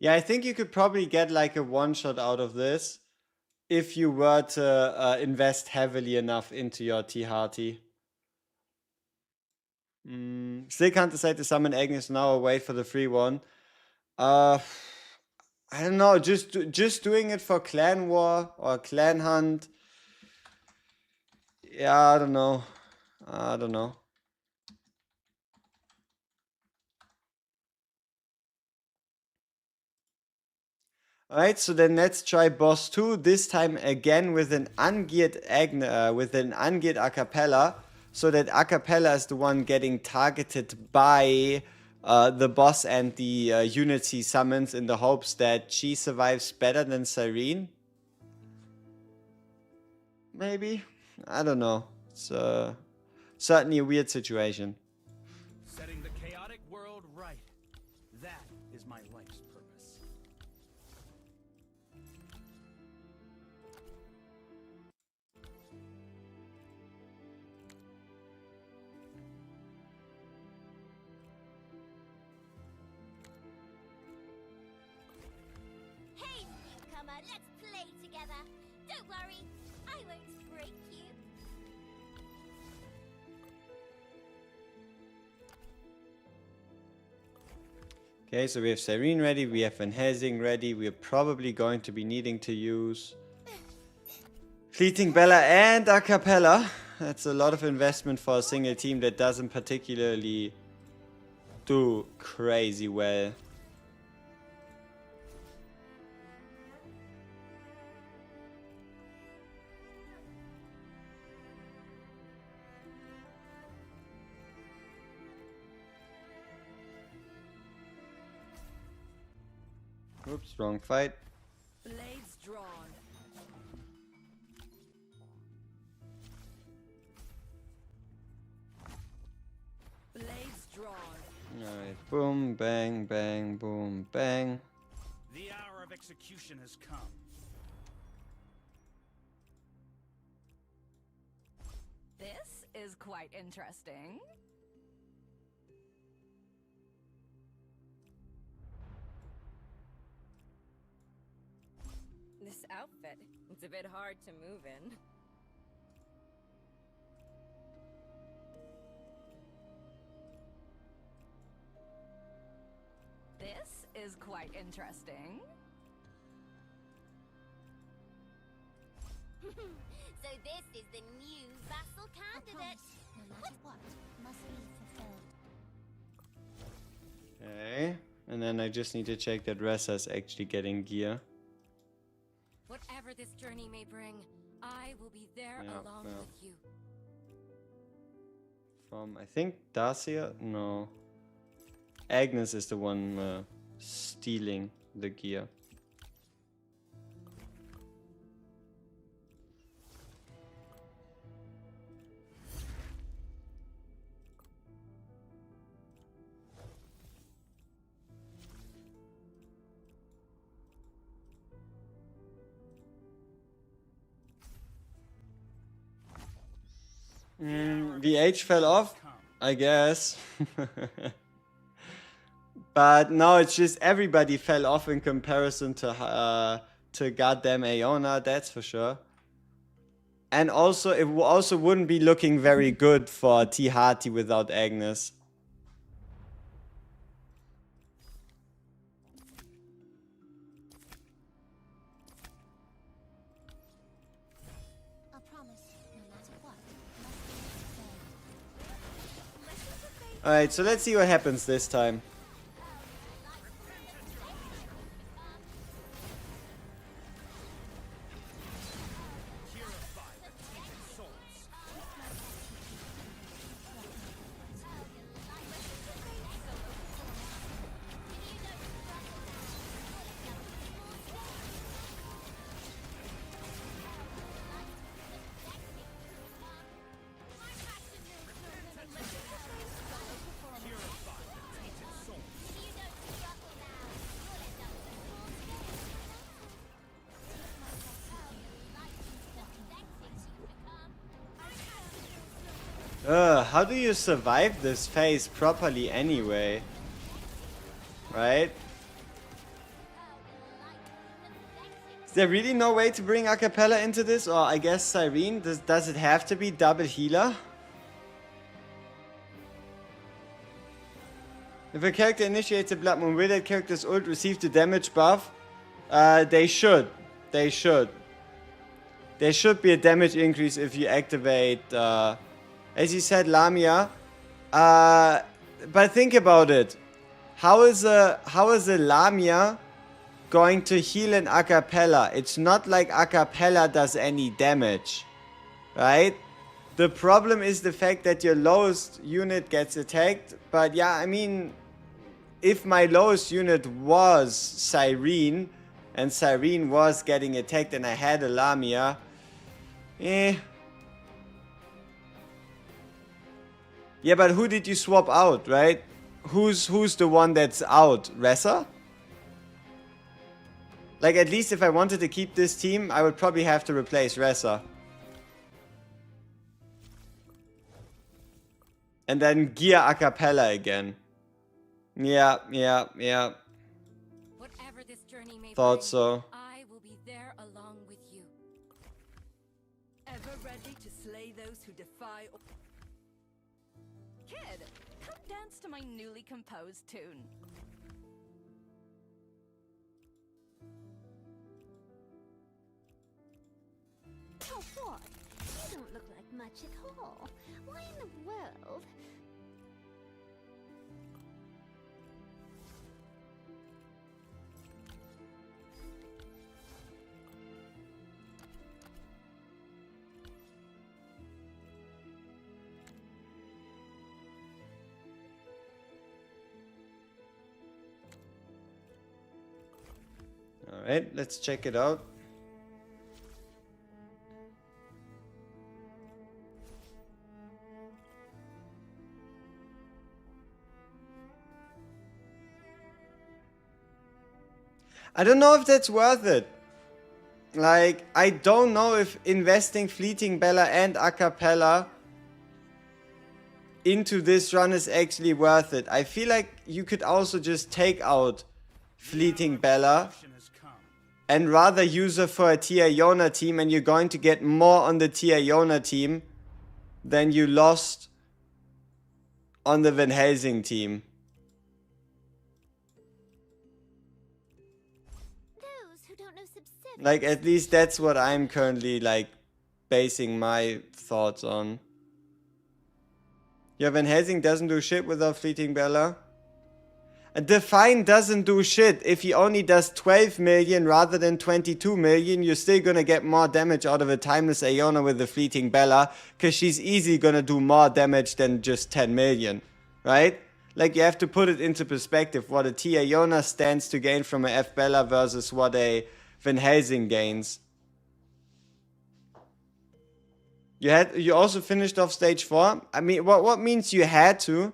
Yeah, I think you could probably get like a one-shot out of this if you were to invest heavily enough into your T-Hearty. Still can't decide to summon Agnes now or wait for the free one. I don't know, just doing it for Clan War or Clan Hunt. Yeah, I don't know. Alright, so then let's try boss 2, this time again with an ungeared Acapella, so that Acapella is the one getting targeted by the boss and the units he summons, in the hopes that she survives better than Cyrene. Maybe? I don't know. It's certainly a weird situation. Setting the chaotic world right. That is my life's purpose. Hey, newcomer, let's play together. Don't worry, I won't break you. Okay, so we have Cyrene ready, we have Van Helsing ready, we're probably going to be needing to use Fleeting Bella and a cappella. That's a lot of investment for a single team that doesn't particularly do crazy well. Oops, wrong fight. Blades drawn. Blades drawn. Alright, boom, bang, bang, boom, bang. The hour of execution has come. This is quite interesting. This outfit, it's a bit hard to move in. This is quite interesting. So this is the new vassal A candidate. promise, no matter what, must be fulfilled. Okay, and then I just need to check that Ressa's actually getting gear. Whatever this journey may bring, I will be there Yeah, along yeah. with you. From, I think, Dacia? No. Agnes is the one stealing the gear. The age fell off, I guess. But no, it's just everybody fell off in comparison to goddamn Aeona, that's for sure. And also, it also wouldn't be looking very good for T. Harty without Agnes. A promise, no matter what, must be fulfilled. Alright, so let's see what happens this time. Purify the tainted souls. Purify the tainted souls. How do you survive this phase properly anyway? Right? Is there really no way to bring Acapella into this? Or I guess Cyrene? Does it have to be double healer? If a character initiates a Blood Moon, will that character's ult receive the damage buff? They should. They should. There should be a damage increase if you activate, as you said, Lamia. But think about it. How is a Lamia going to heal an Acapella? It's not like Acapella does any damage, right? The problem is the fact that your lowest unit gets attacked. But yeah, I mean, if my lowest unit was Cyrene, and Cyrene was getting attacked and I had a Lamia, yeah, but who did you swap out, right? Who's the one that's out? Ressa? Like, at least if I wanted to keep this team, I would probably have to replace Ressa. And then gear Acapella again. Yeah. Whatever this journey may Thought bring, so. I will be there along with you. Ever ready to slay those who defy. Kid, come dance to my newly composed tune. don't look like much at all. Why in the world? Alright, let's check it out. I don't know if that's worth it. Like, I don't know if investing Fleeting Bella and Acapella into this run is actually worth it. I feel like you could also just take out Fleeting Bella and rather use her for a Tia Yona team, and you're going to get more on the Tia Yona team than you lost on the Van Helsing team. Those who don't know subsidiary. Like, at least that's what I'm currently, like, basing my thoughts on. Yeah, Van Helsing doesn't do shit without Fleeting Bella. A Define doesn't do shit. If he only does 12 million rather than 22 million, you're still gonna get more damage out of a Timeless Aeona with the Fleeting Bella, because she's easily gonna do more damage than just 10 million, right? Like, you have to put it into perspective what a Tia Yona stands to gain from a F Bella versus what a Van Helsing gains. You also finished off stage 4? I mean, what means you had to?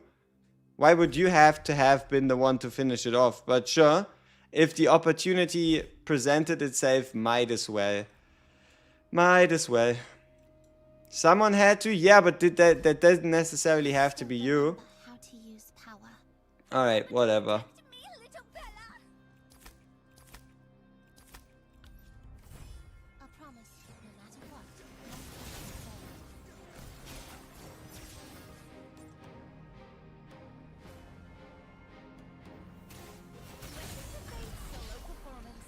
Why would you have to have been the one to finish it off? But sure, if the opportunity presented itself, might as well. Might as well. Someone had to? Yeah, but that doesn't necessarily have to be you. How to use power. Alright, whatever. Me, little Bella. A promise, no matter what. Solo performance.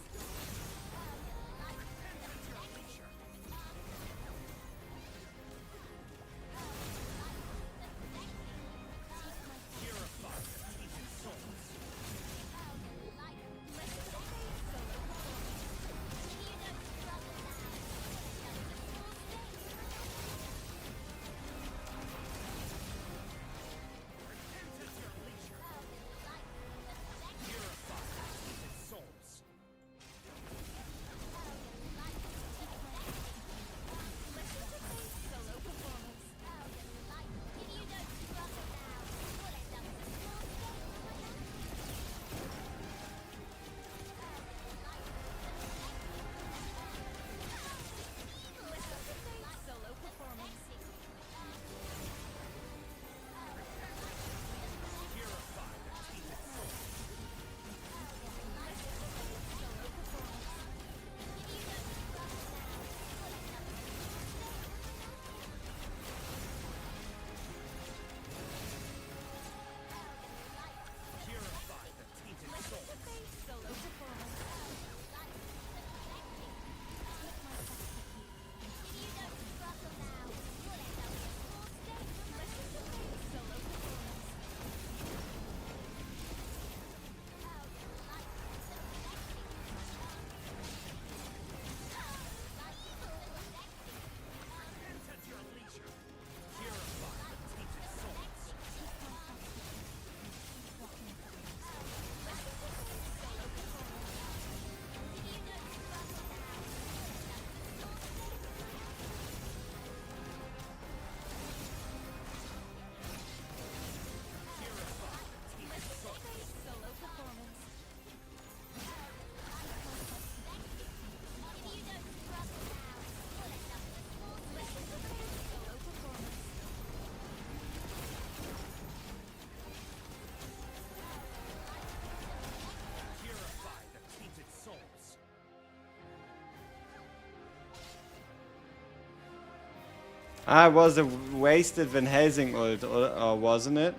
Ah, it was a wasted Van Helsing ult, or wasn't it?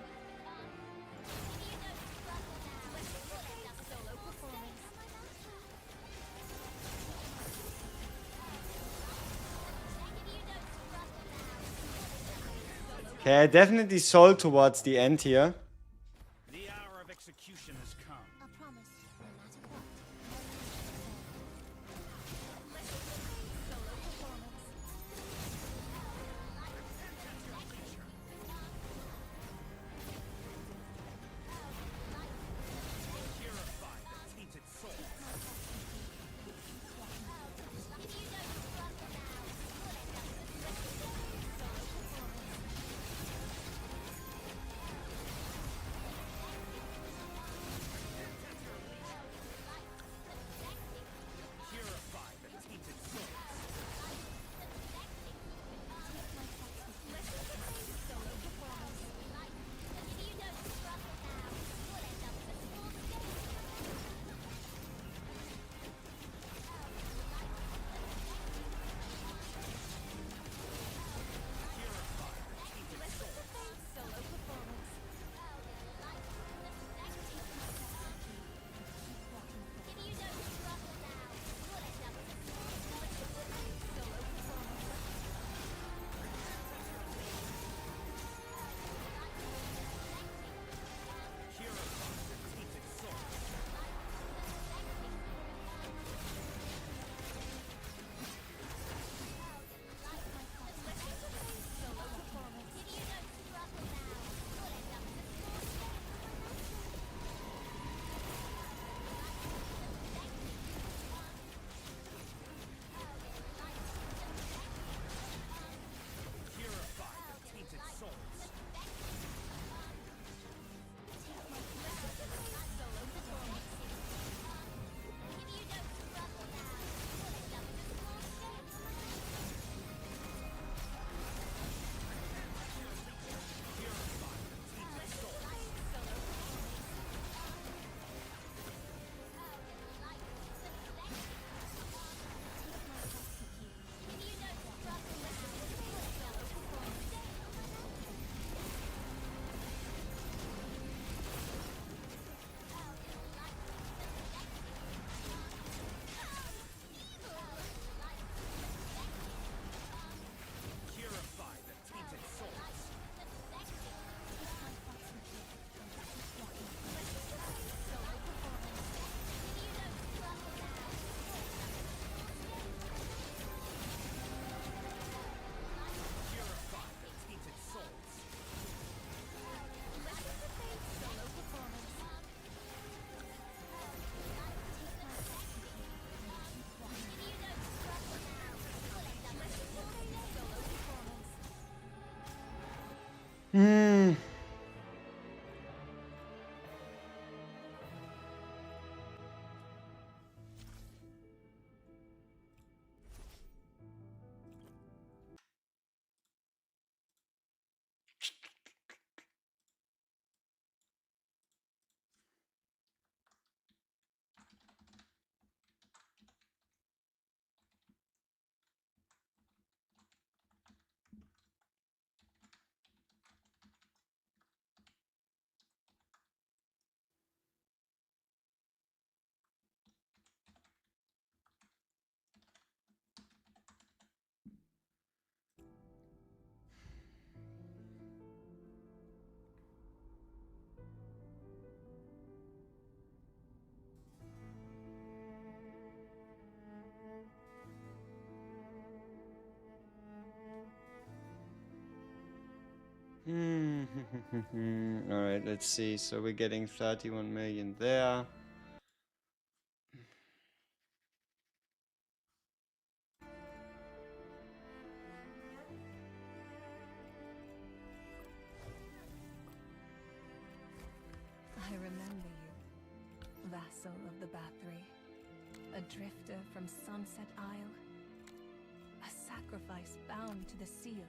Okay, I definitely sold towards the end here. The hour of execution has come. I promise, no matter what. Solo performance. Purify the tainted soul. Purify the tainted soul. Solo performance. Solo performance. Purify the tainted soul. Solo performance. Purify the tainted souls. Solo performance. Purify the tainted souls. Purify the tainted souls. Solo performance. Solo performance. Hmm. Alright, let's see. So we're getting 31 million there. I remember you, vassal of the Bathory, a drifter from Sunset Isle, a sacrifice bound to the seal.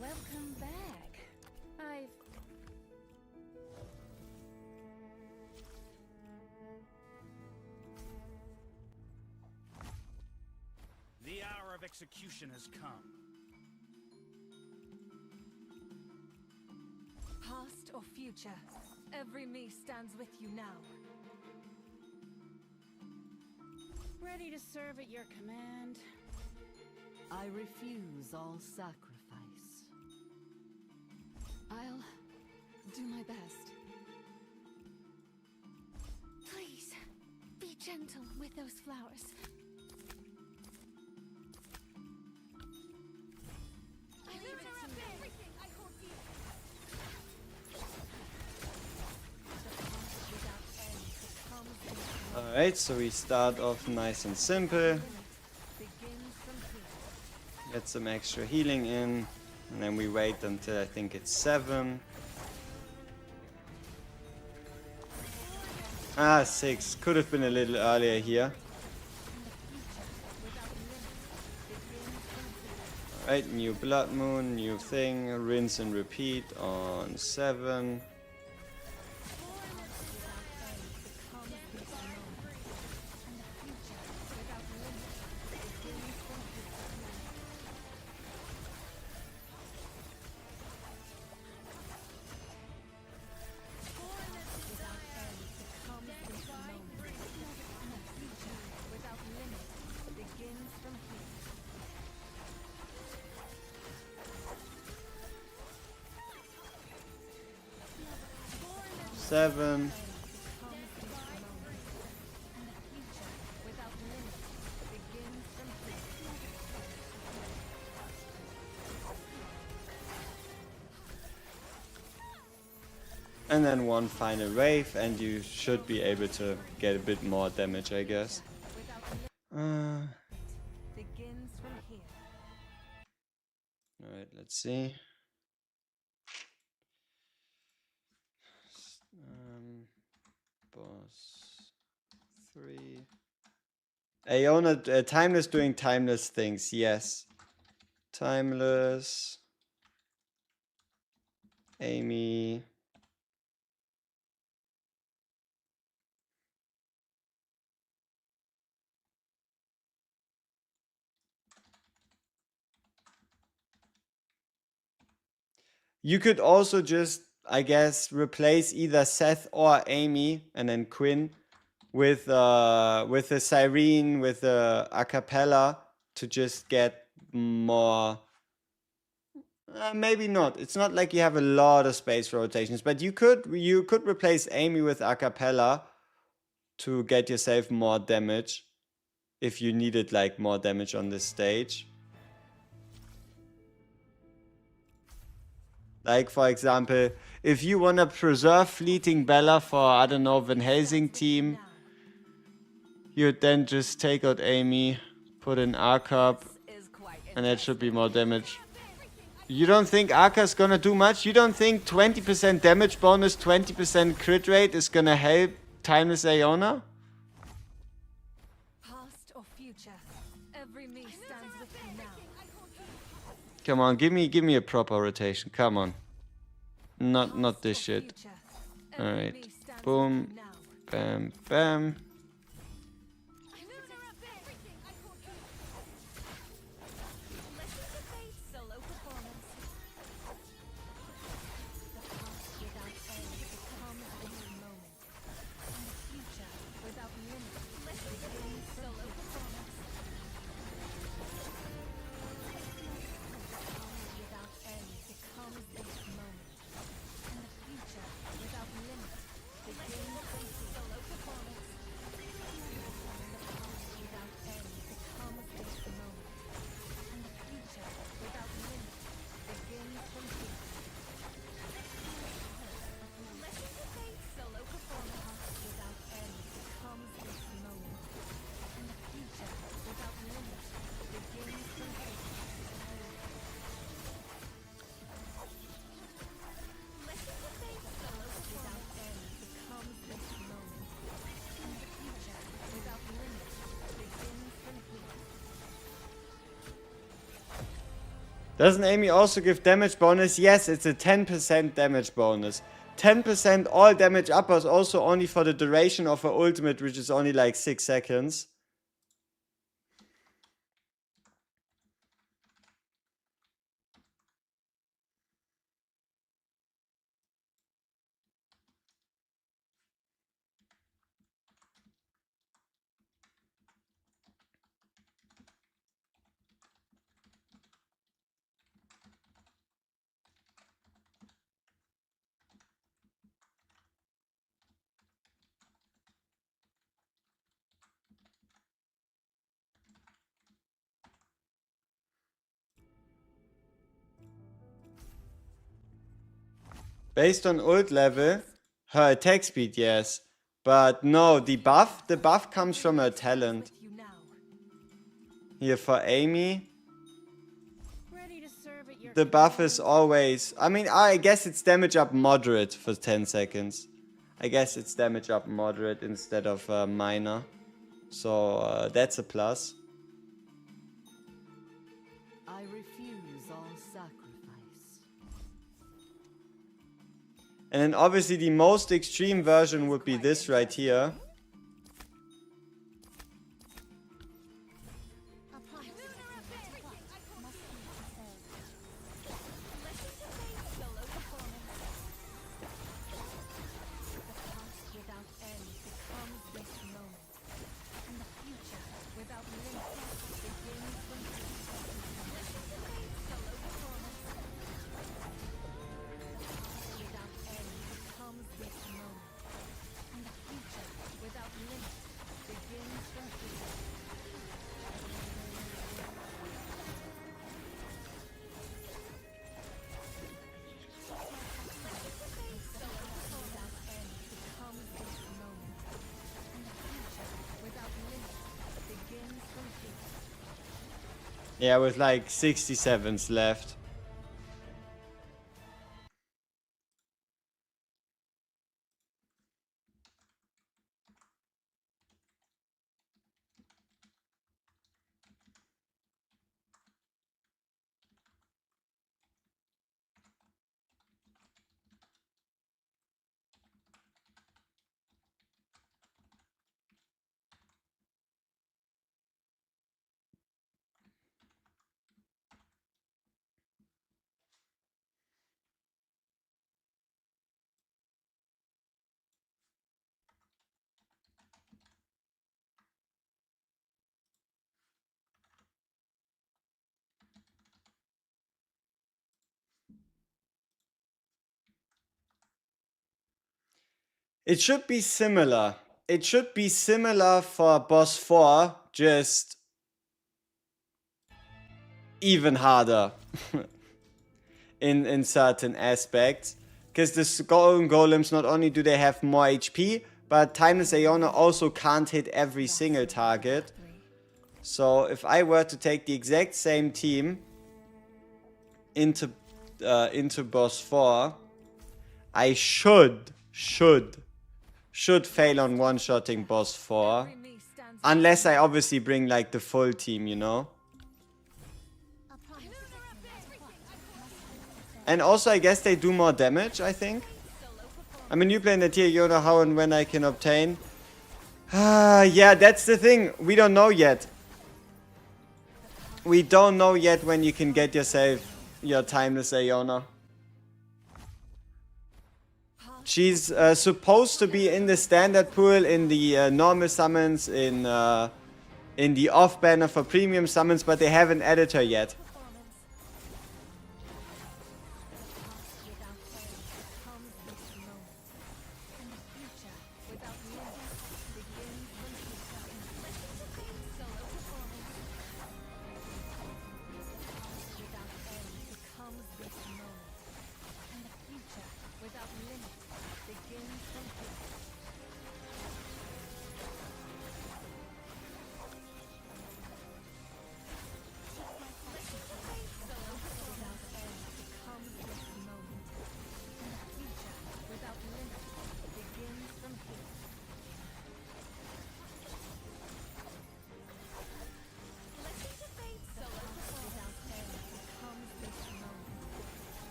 Welcome back. I've... The hour of execution has come. Past or future, every me stands with you now. Ready to serve at your command. I refuse all sacrifice. I'll do my best. Please, be gentle with those flowers. I leave it to me. Everything I hold dear. Without end becomes the Alright, so we start off nice and simple. begins from here. Get some extra healing in. And then we wait until I think it's 7. Ah, 6. Could have been a little earlier here. Alright, new blood moon, new thing. Rinse and repeat on 7. Without limit begins from here. 7. Without limit begins from here. And then one final wave, and you should be able to get a bit more damage, I guess. Begins from here. Alright, let's see. Boss 3. Aeona, Timeless doing timeless things, yes. Timeless. Amy. You could also just, I guess, replace either Seth or Amy, and then Quinn, with a Cyrene, with a acapella, to just get more. Maybe not. It's not like you have a lot of space for rotations, but you could replace Amy with acapella to get yourself more damage if you needed like more damage on this stage. Like, for example, if you want to preserve Fleeting Bella for, I don't know, Van Helsing team, you'd then just take out Amy, put in Arcab, and that should be more damage. You don't think Arca's gonna do much? You don't think 20% damage bonus, 20% crit rate is gonna help Timeless Aeona? Past or future, every me stands with you now. Come on, give me a proper rotation. Come on. Not this shit. Alright. Boom. Bam, bam. Doesn't Amy also give damage bonus? Yes, it's a 10% damage bonus. 10% all damage uppers also only for the duration of her ultimate, which is only like 6 seconds. Based on ult level, her attack speed, yes. But no, the buff comes from her talent. With you now. Here for Amy, Ready to serve at your the buff is always... I mean, I guess it's damage up moderate for 10 seconds. I guess it's damage up moderate instead of minor. So that's a plus. I refuse all sacrifice. And then obviously the most extreme version would be this right here. Yeah, with like 60 seconds left. It should be similar. It should be similar for boss 4, just even harder in certain aspects. Because the Golden Golems, not only do they have more HP, but Timeless Aeona also can't hit every single target. So if I were to take the exact same team into boss 4, I should fail on one-shotting boss 4. Unless I obviously bring like the full team, you know? And also I guess they do more damage, I think. I mean, you play in the tier, you know how and when I can obtain. Yeah, that's the thing. We don't know yet. We don't know yet when you can get yourself your Timeless Aeona. She's supposed to be in the standard pool, in the normal summons, in the off banner for premium summons, but they haven't added her yet.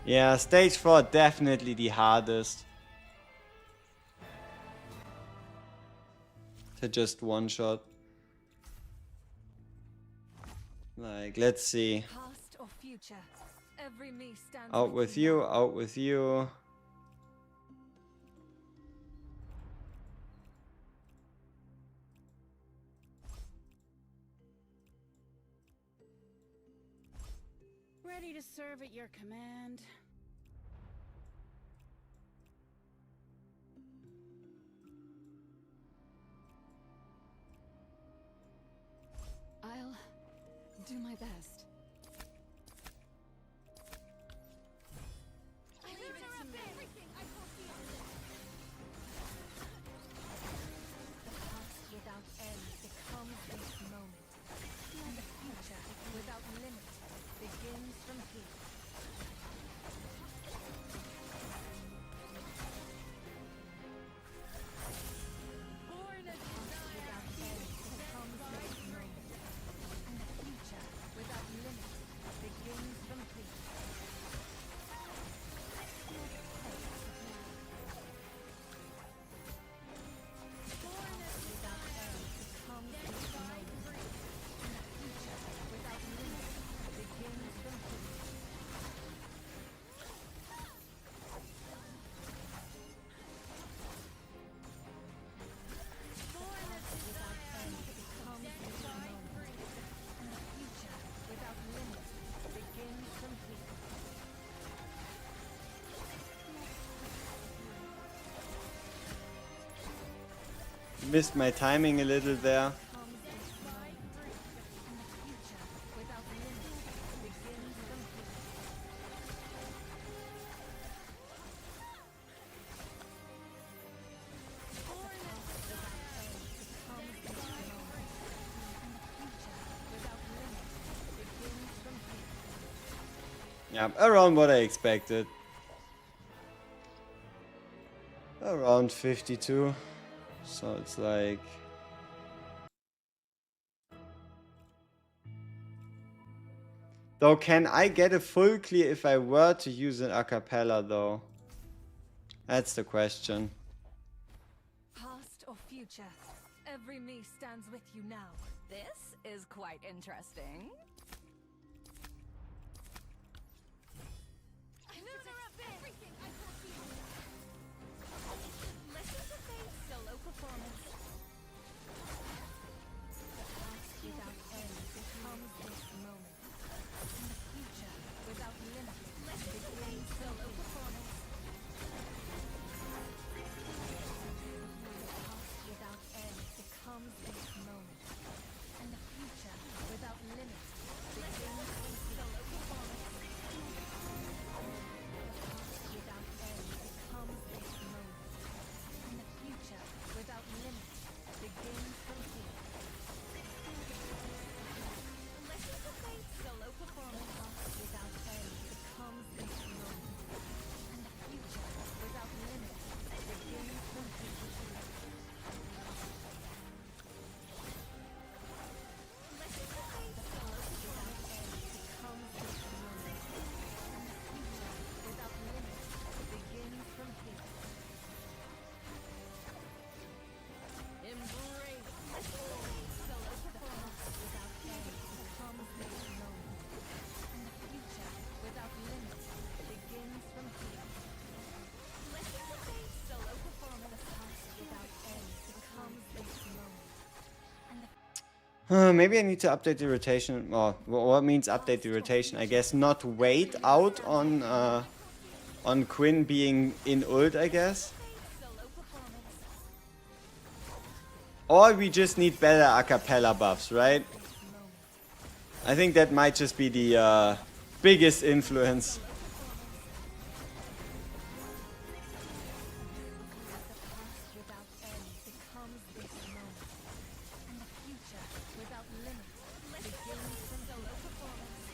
Yeah, stage 4 definitely the hardest. To just one shot. Like, let's see. Past or future, every me stands Out with you, out with you. Ready Ready to serve at your command. I'll do my best. I leave it to me. Everything I will be on this. The past without end becomes this moment, and the future without limit begins from here. Born a Without end becomes this moment, and the future without limit begins from here. Without end becomes this moment, and the future without limit begins from here. Without end becomes this moment, and the future without limit begins from here. Missed my timing a little there. Comes this moment, and the future without limit begins from here. Without end becomes this moment, and the future without limit begins from here. Yeah, around what I expected. Around 52. So it's like... Though, can I get a full clear if I were to use an acapella though? That's the question. Past or future, every me stands with you now. This is quite interesting. Everything I will be on this. Listen to Faith's solo performance. The past without end becomes this moment, and the future without limit begins solo performance. The past without end becomes this moment, and the future without limit begins solo performance. Without end becomes this moment, and the future without limit begins from here. Listen to Faith's solo performance. Without end becomes this moment, and the future without limit begins from here. Listen to Faith's solo Without performance. end becomes this moment, and the future without limit begins from here. embrace. Listen to Faith's solo performance. Without end becomes this moment, and the future without limit begins from here. Listen to Faith's solo performance. Without end becomes this moment, and the Maybe I need to update the rotation. Well, what means update the rotation? I guess not wait out on Quinn being in ult, I guess. Solo performance. Or we just need better acapella buffs, right? I think that might just be the biggest influence. without end becomes this moment, and the future without limit begins from solo performance.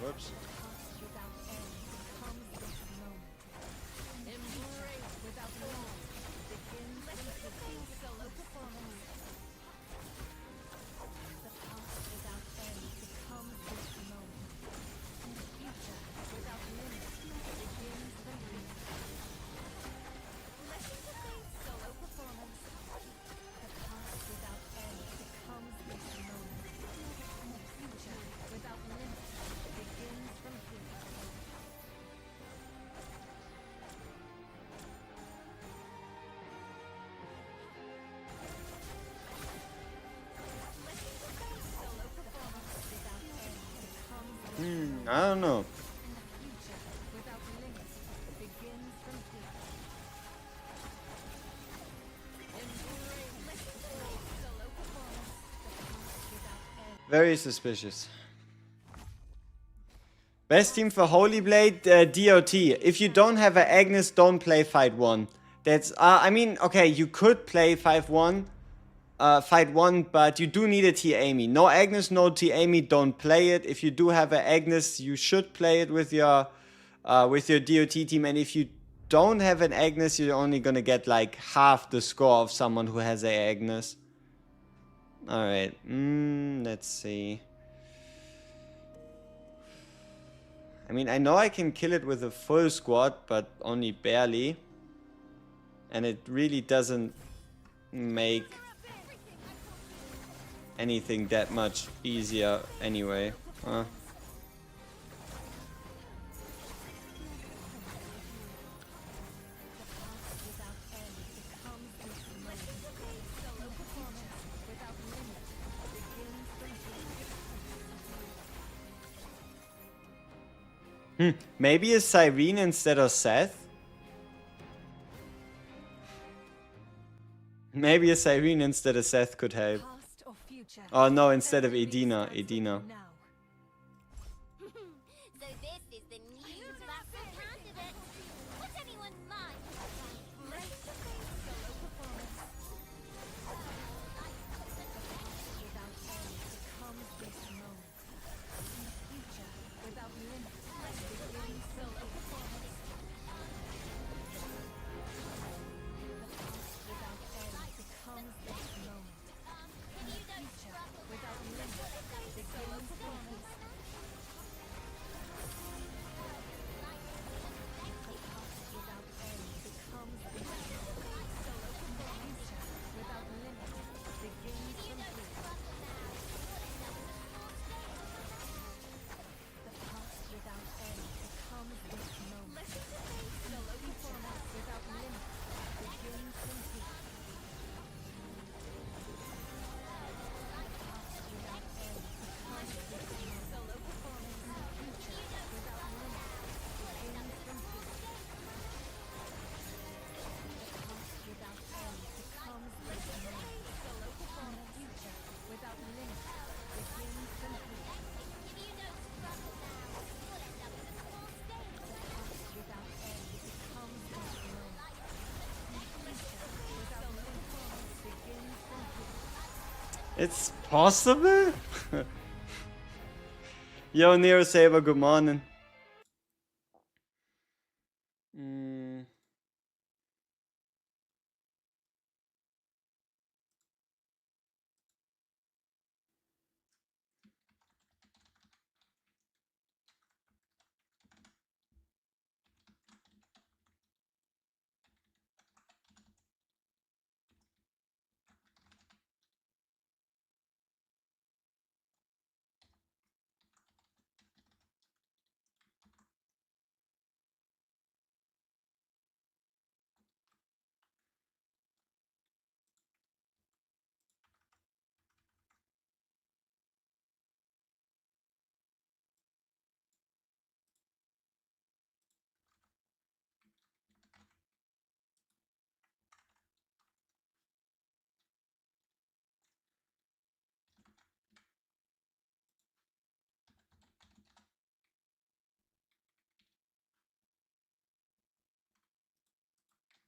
Whoops. Without end becomes this moment, and the future without limit begins from here. Solo performance. The past without end becomes this moment, and the future without limit begins from here. Listen to Faith's solo performance. The past without end becomes this moment, and the future without limit begins from I don't know. And the future without limits begins from here. Very suspicious. Best team for Holy Blade, DOT. If you don't have an Agnes, don't play fight 1. That's, I mean, okay, you could play fight 1, but you do need a T Amy. No Agnes, no T Amy, don't play it. If you do have an Agnes, you should play it with your DOT team. And if you don't have an Agnes, you're only gonna get like half the score of someone who has a Agnes. Alright, let's see. I mean, I know I can kill it with a full squad, but only barely. And it really doesn't make anything that much easier anyway. Maybe a Cyrene instead of Seth? Maybe a Cyrene instead of Seth could help. Oh no, instead of Edina. Edina. So this is the new vassal candidate. Would anyone mind? It's possible? Yo, Nero Saber, good morning.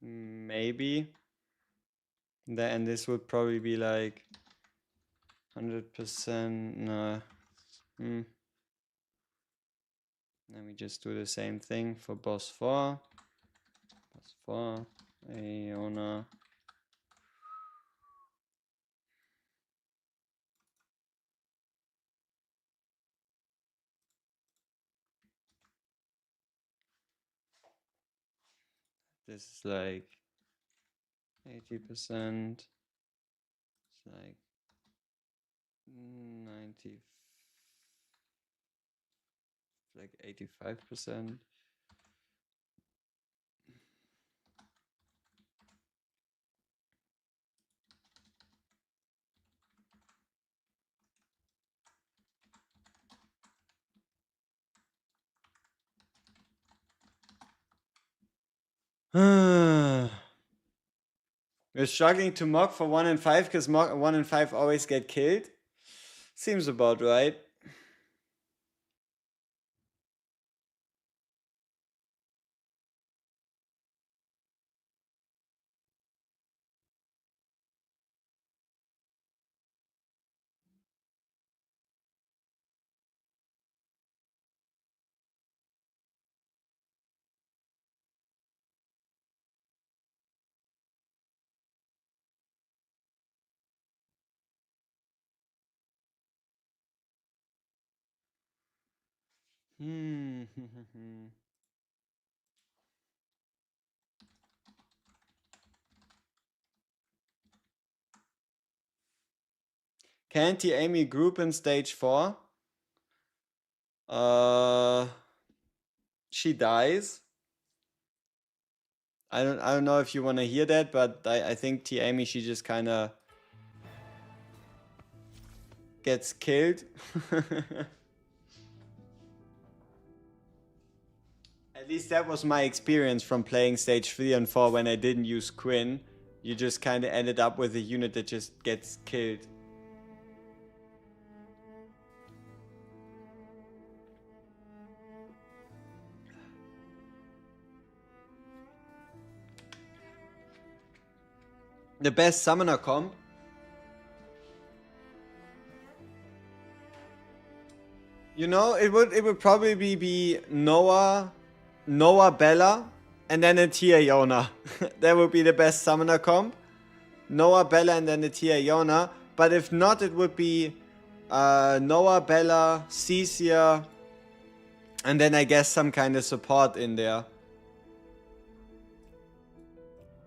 Maybe. And this would probably be like 100%. No. Let me just do the same thing for boss 4. Boss 4. Aeona. This is like 80%. It's like 90. Like 85%. We're struggling to mock for 1 and 5 because 1 and 5 always get killed. Seems about right. Hmm. Can't Amy group in stage 4? She dies. I don't know if you want to hear that, but I think T Amy, she just kind of gets killed. At least that was my experience from playing stage 3 and 4 when I didn't use Quinn. You just kind of ended up with a unit that just gets killed. The best summoner comp? You know, it would probably be Noah, Bella, and then a Tia Yona. That would be the best summoner comp. Noah, Bella, and then a Tia Yona. But if not, it would be Noah, Bella, Cecia, and then I guess some kind of support in there.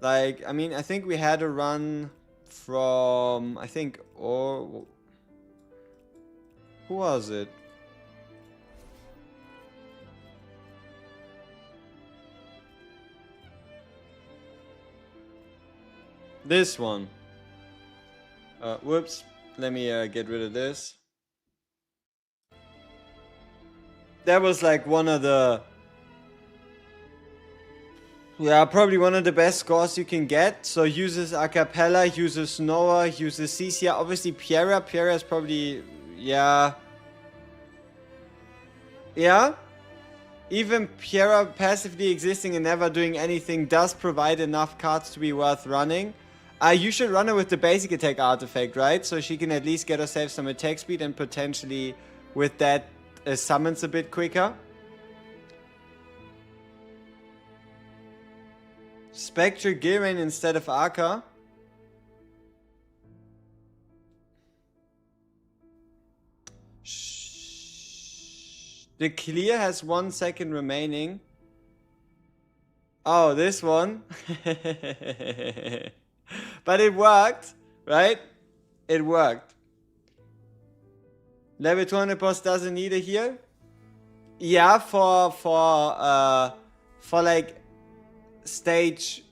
Like, I mean, I think we had a run from, I think, or who was it? This one. Whoops. Let me get rid of this. That was like one of the... Yeah, probably one of the best scores you can get. So uses Acapella, uses Noah, uses Cecia. Obviously Piera. Piera is probably... Yeah. Yeah? Even Piera passively existing and never doing anything does provide enough cards to be worth running. You should run her with the basic attack artifact, right? So she can at least get herself some attack speed and potentially with that summons a bit quicker. Spectre Gilrain instead of Arca. The clear has 1 second remaining. Oh, this one. But it worked, right? It worked. Level 200 boss doesn't need a heal. Yeah, for like stage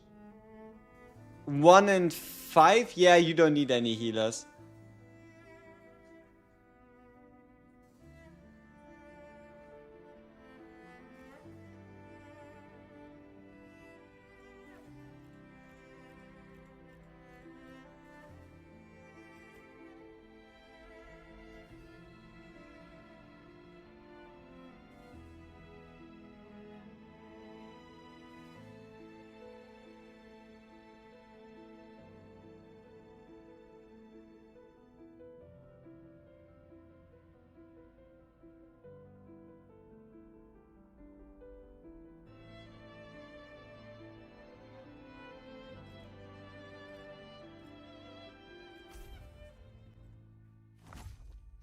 1 and 5, yeah, you don't need any healers.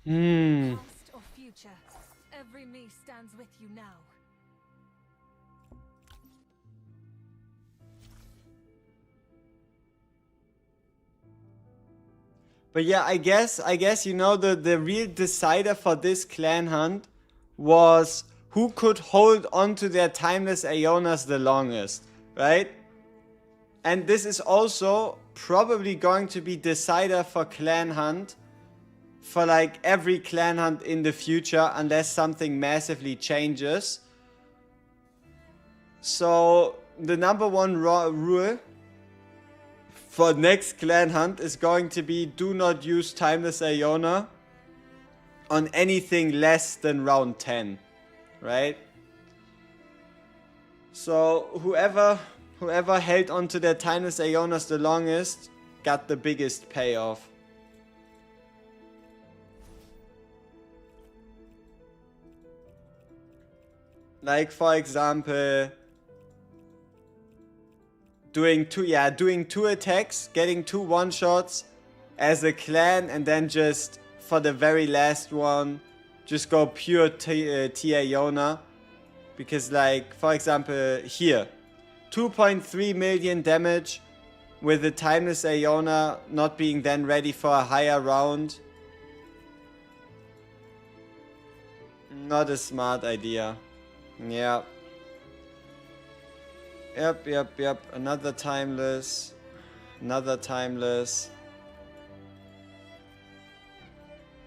Past or future, every me stands with you now. But yeah, I guess you know the real decider for this clan hunt was who could hold on to their timeless Aeonas the longest, right? And this is also probably going to be decider for clan hunt for like every clan hunt in the future unless something massively changes. So the number one rule for next clan hunt is going to be do not use Timeless Iona on anything less than round 10, right? So whoever held onto their Timeless Ionas the longest got the biggest payoff. Like for example, doing two attacks, getting 2 one-shots as a clan, and then just for the very last one, just go pure T Iona. Because like, for example, here, 2.3 million damage with the Timeless Iona not being then ready for a higher round. Not a smart idea. Yeah. Yep. Another Timeless. Another Timeless.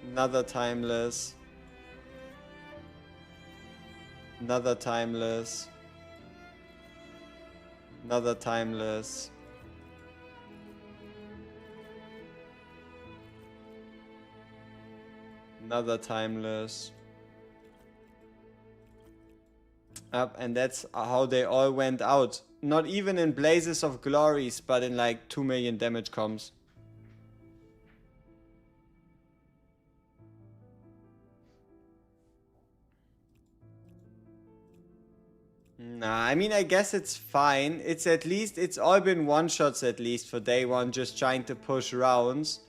Another Timeless. Another Timeless. Another Timeless. Another Timeless. And that's how they all went out. Not even in Blazes of Glories, but in like 2 million damage comms. Nah, I mean, I guess it's fine. It's at least, it's all been one-shots at least for day one, just trying to push rounds.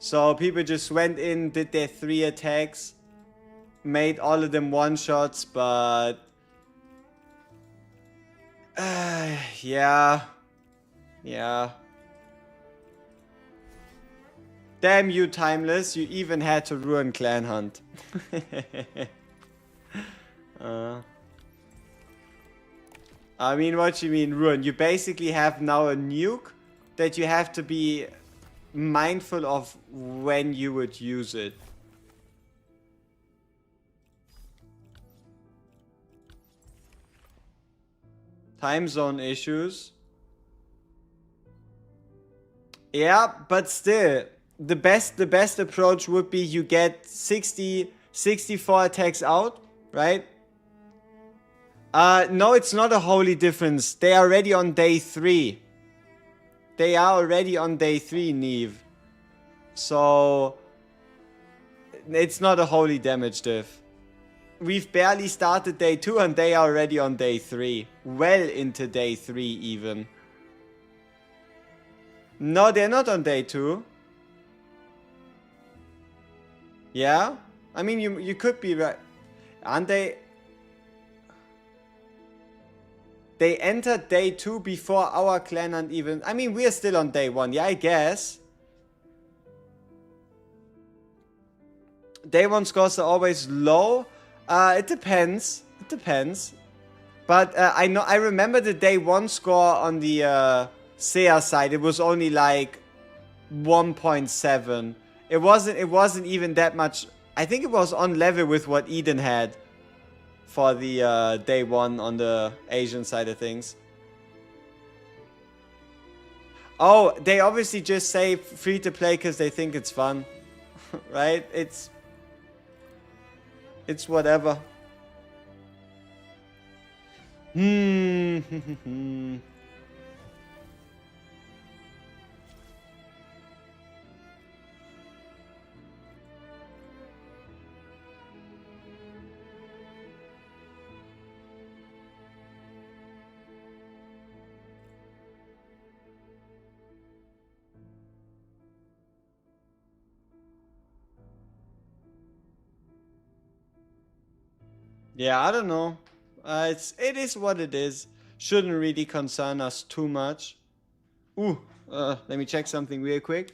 So people just went in, did their 3 attacks, made all of them one-shots, but... yeah. Damn you, Timeless. You even had to ruin Clan Hunt. I mean, what you mean ruin? You basically have now a nuke that you have to be mindful of when you would use it. Time zone issues. Yeah, but still, the best approach would be you get 64 attacks out, right? No, it's not a holy difference. They are already on day 3. They are already on day 3, Neve. So, it's not a holy damage diff. We've barely started day 2 and they are already on day 3. Well into day 3 even. No, they're not on day 2. Yeah? I mean, you could be right. Aren't they? They entered day 2 before our clan and even... I mean, we're still on day 1. Yeah, I guess. Day 1 scores are always low. It depends. It depends. But I remember the day 1 score on the Sea side. It was only like 1.7. It wasn't even that much. I think it was on level with what Eden had for the day 1 on the Asian side of things. Oh, they obviously just say free to play because they think it's fun. Right? It's whatever. Yeah, I don't know. It is what it is. Shouldn't really concern us too much. Ooh, let me check something real quick.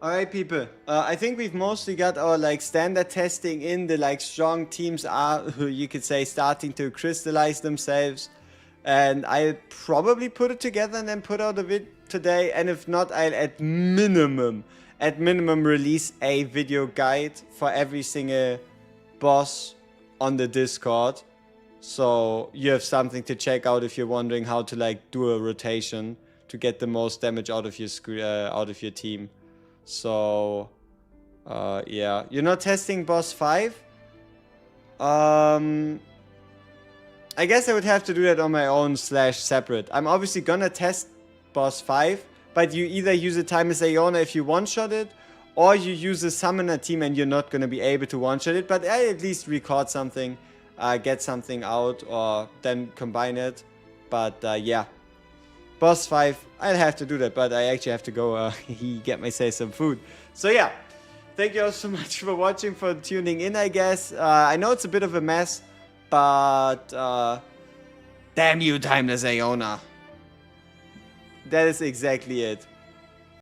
Alright people, I think we've mostly got our like standard testing in. The like strong teams are, you could say, starting to crystallize themselves. And I'll probably put it together and then put out a vid today. And if not, I'll at minimum release a video guide for every single boss on the Discord. So you have something to check out if you're wondering how to like do a rotation to get the most damage out of your team. So yeah, you're not testing boss 5. I guess I would have to do that on my own / separate. I'm obviously gonna test boss 5, but you either use a Timeless Aeona if you one-shot it, or you use a summoner team and you're not gonna be able to one-shot it, but I at least record something, get something out, or then combine it. But yeah, boss 5, I'll have to do that, but I actually have to go get myself some food. So yeah, thank you all so much for watching, for tuning in, I guess. I know it's a bit of a mess, but damn you, Timeless Aeona. That is exactly it.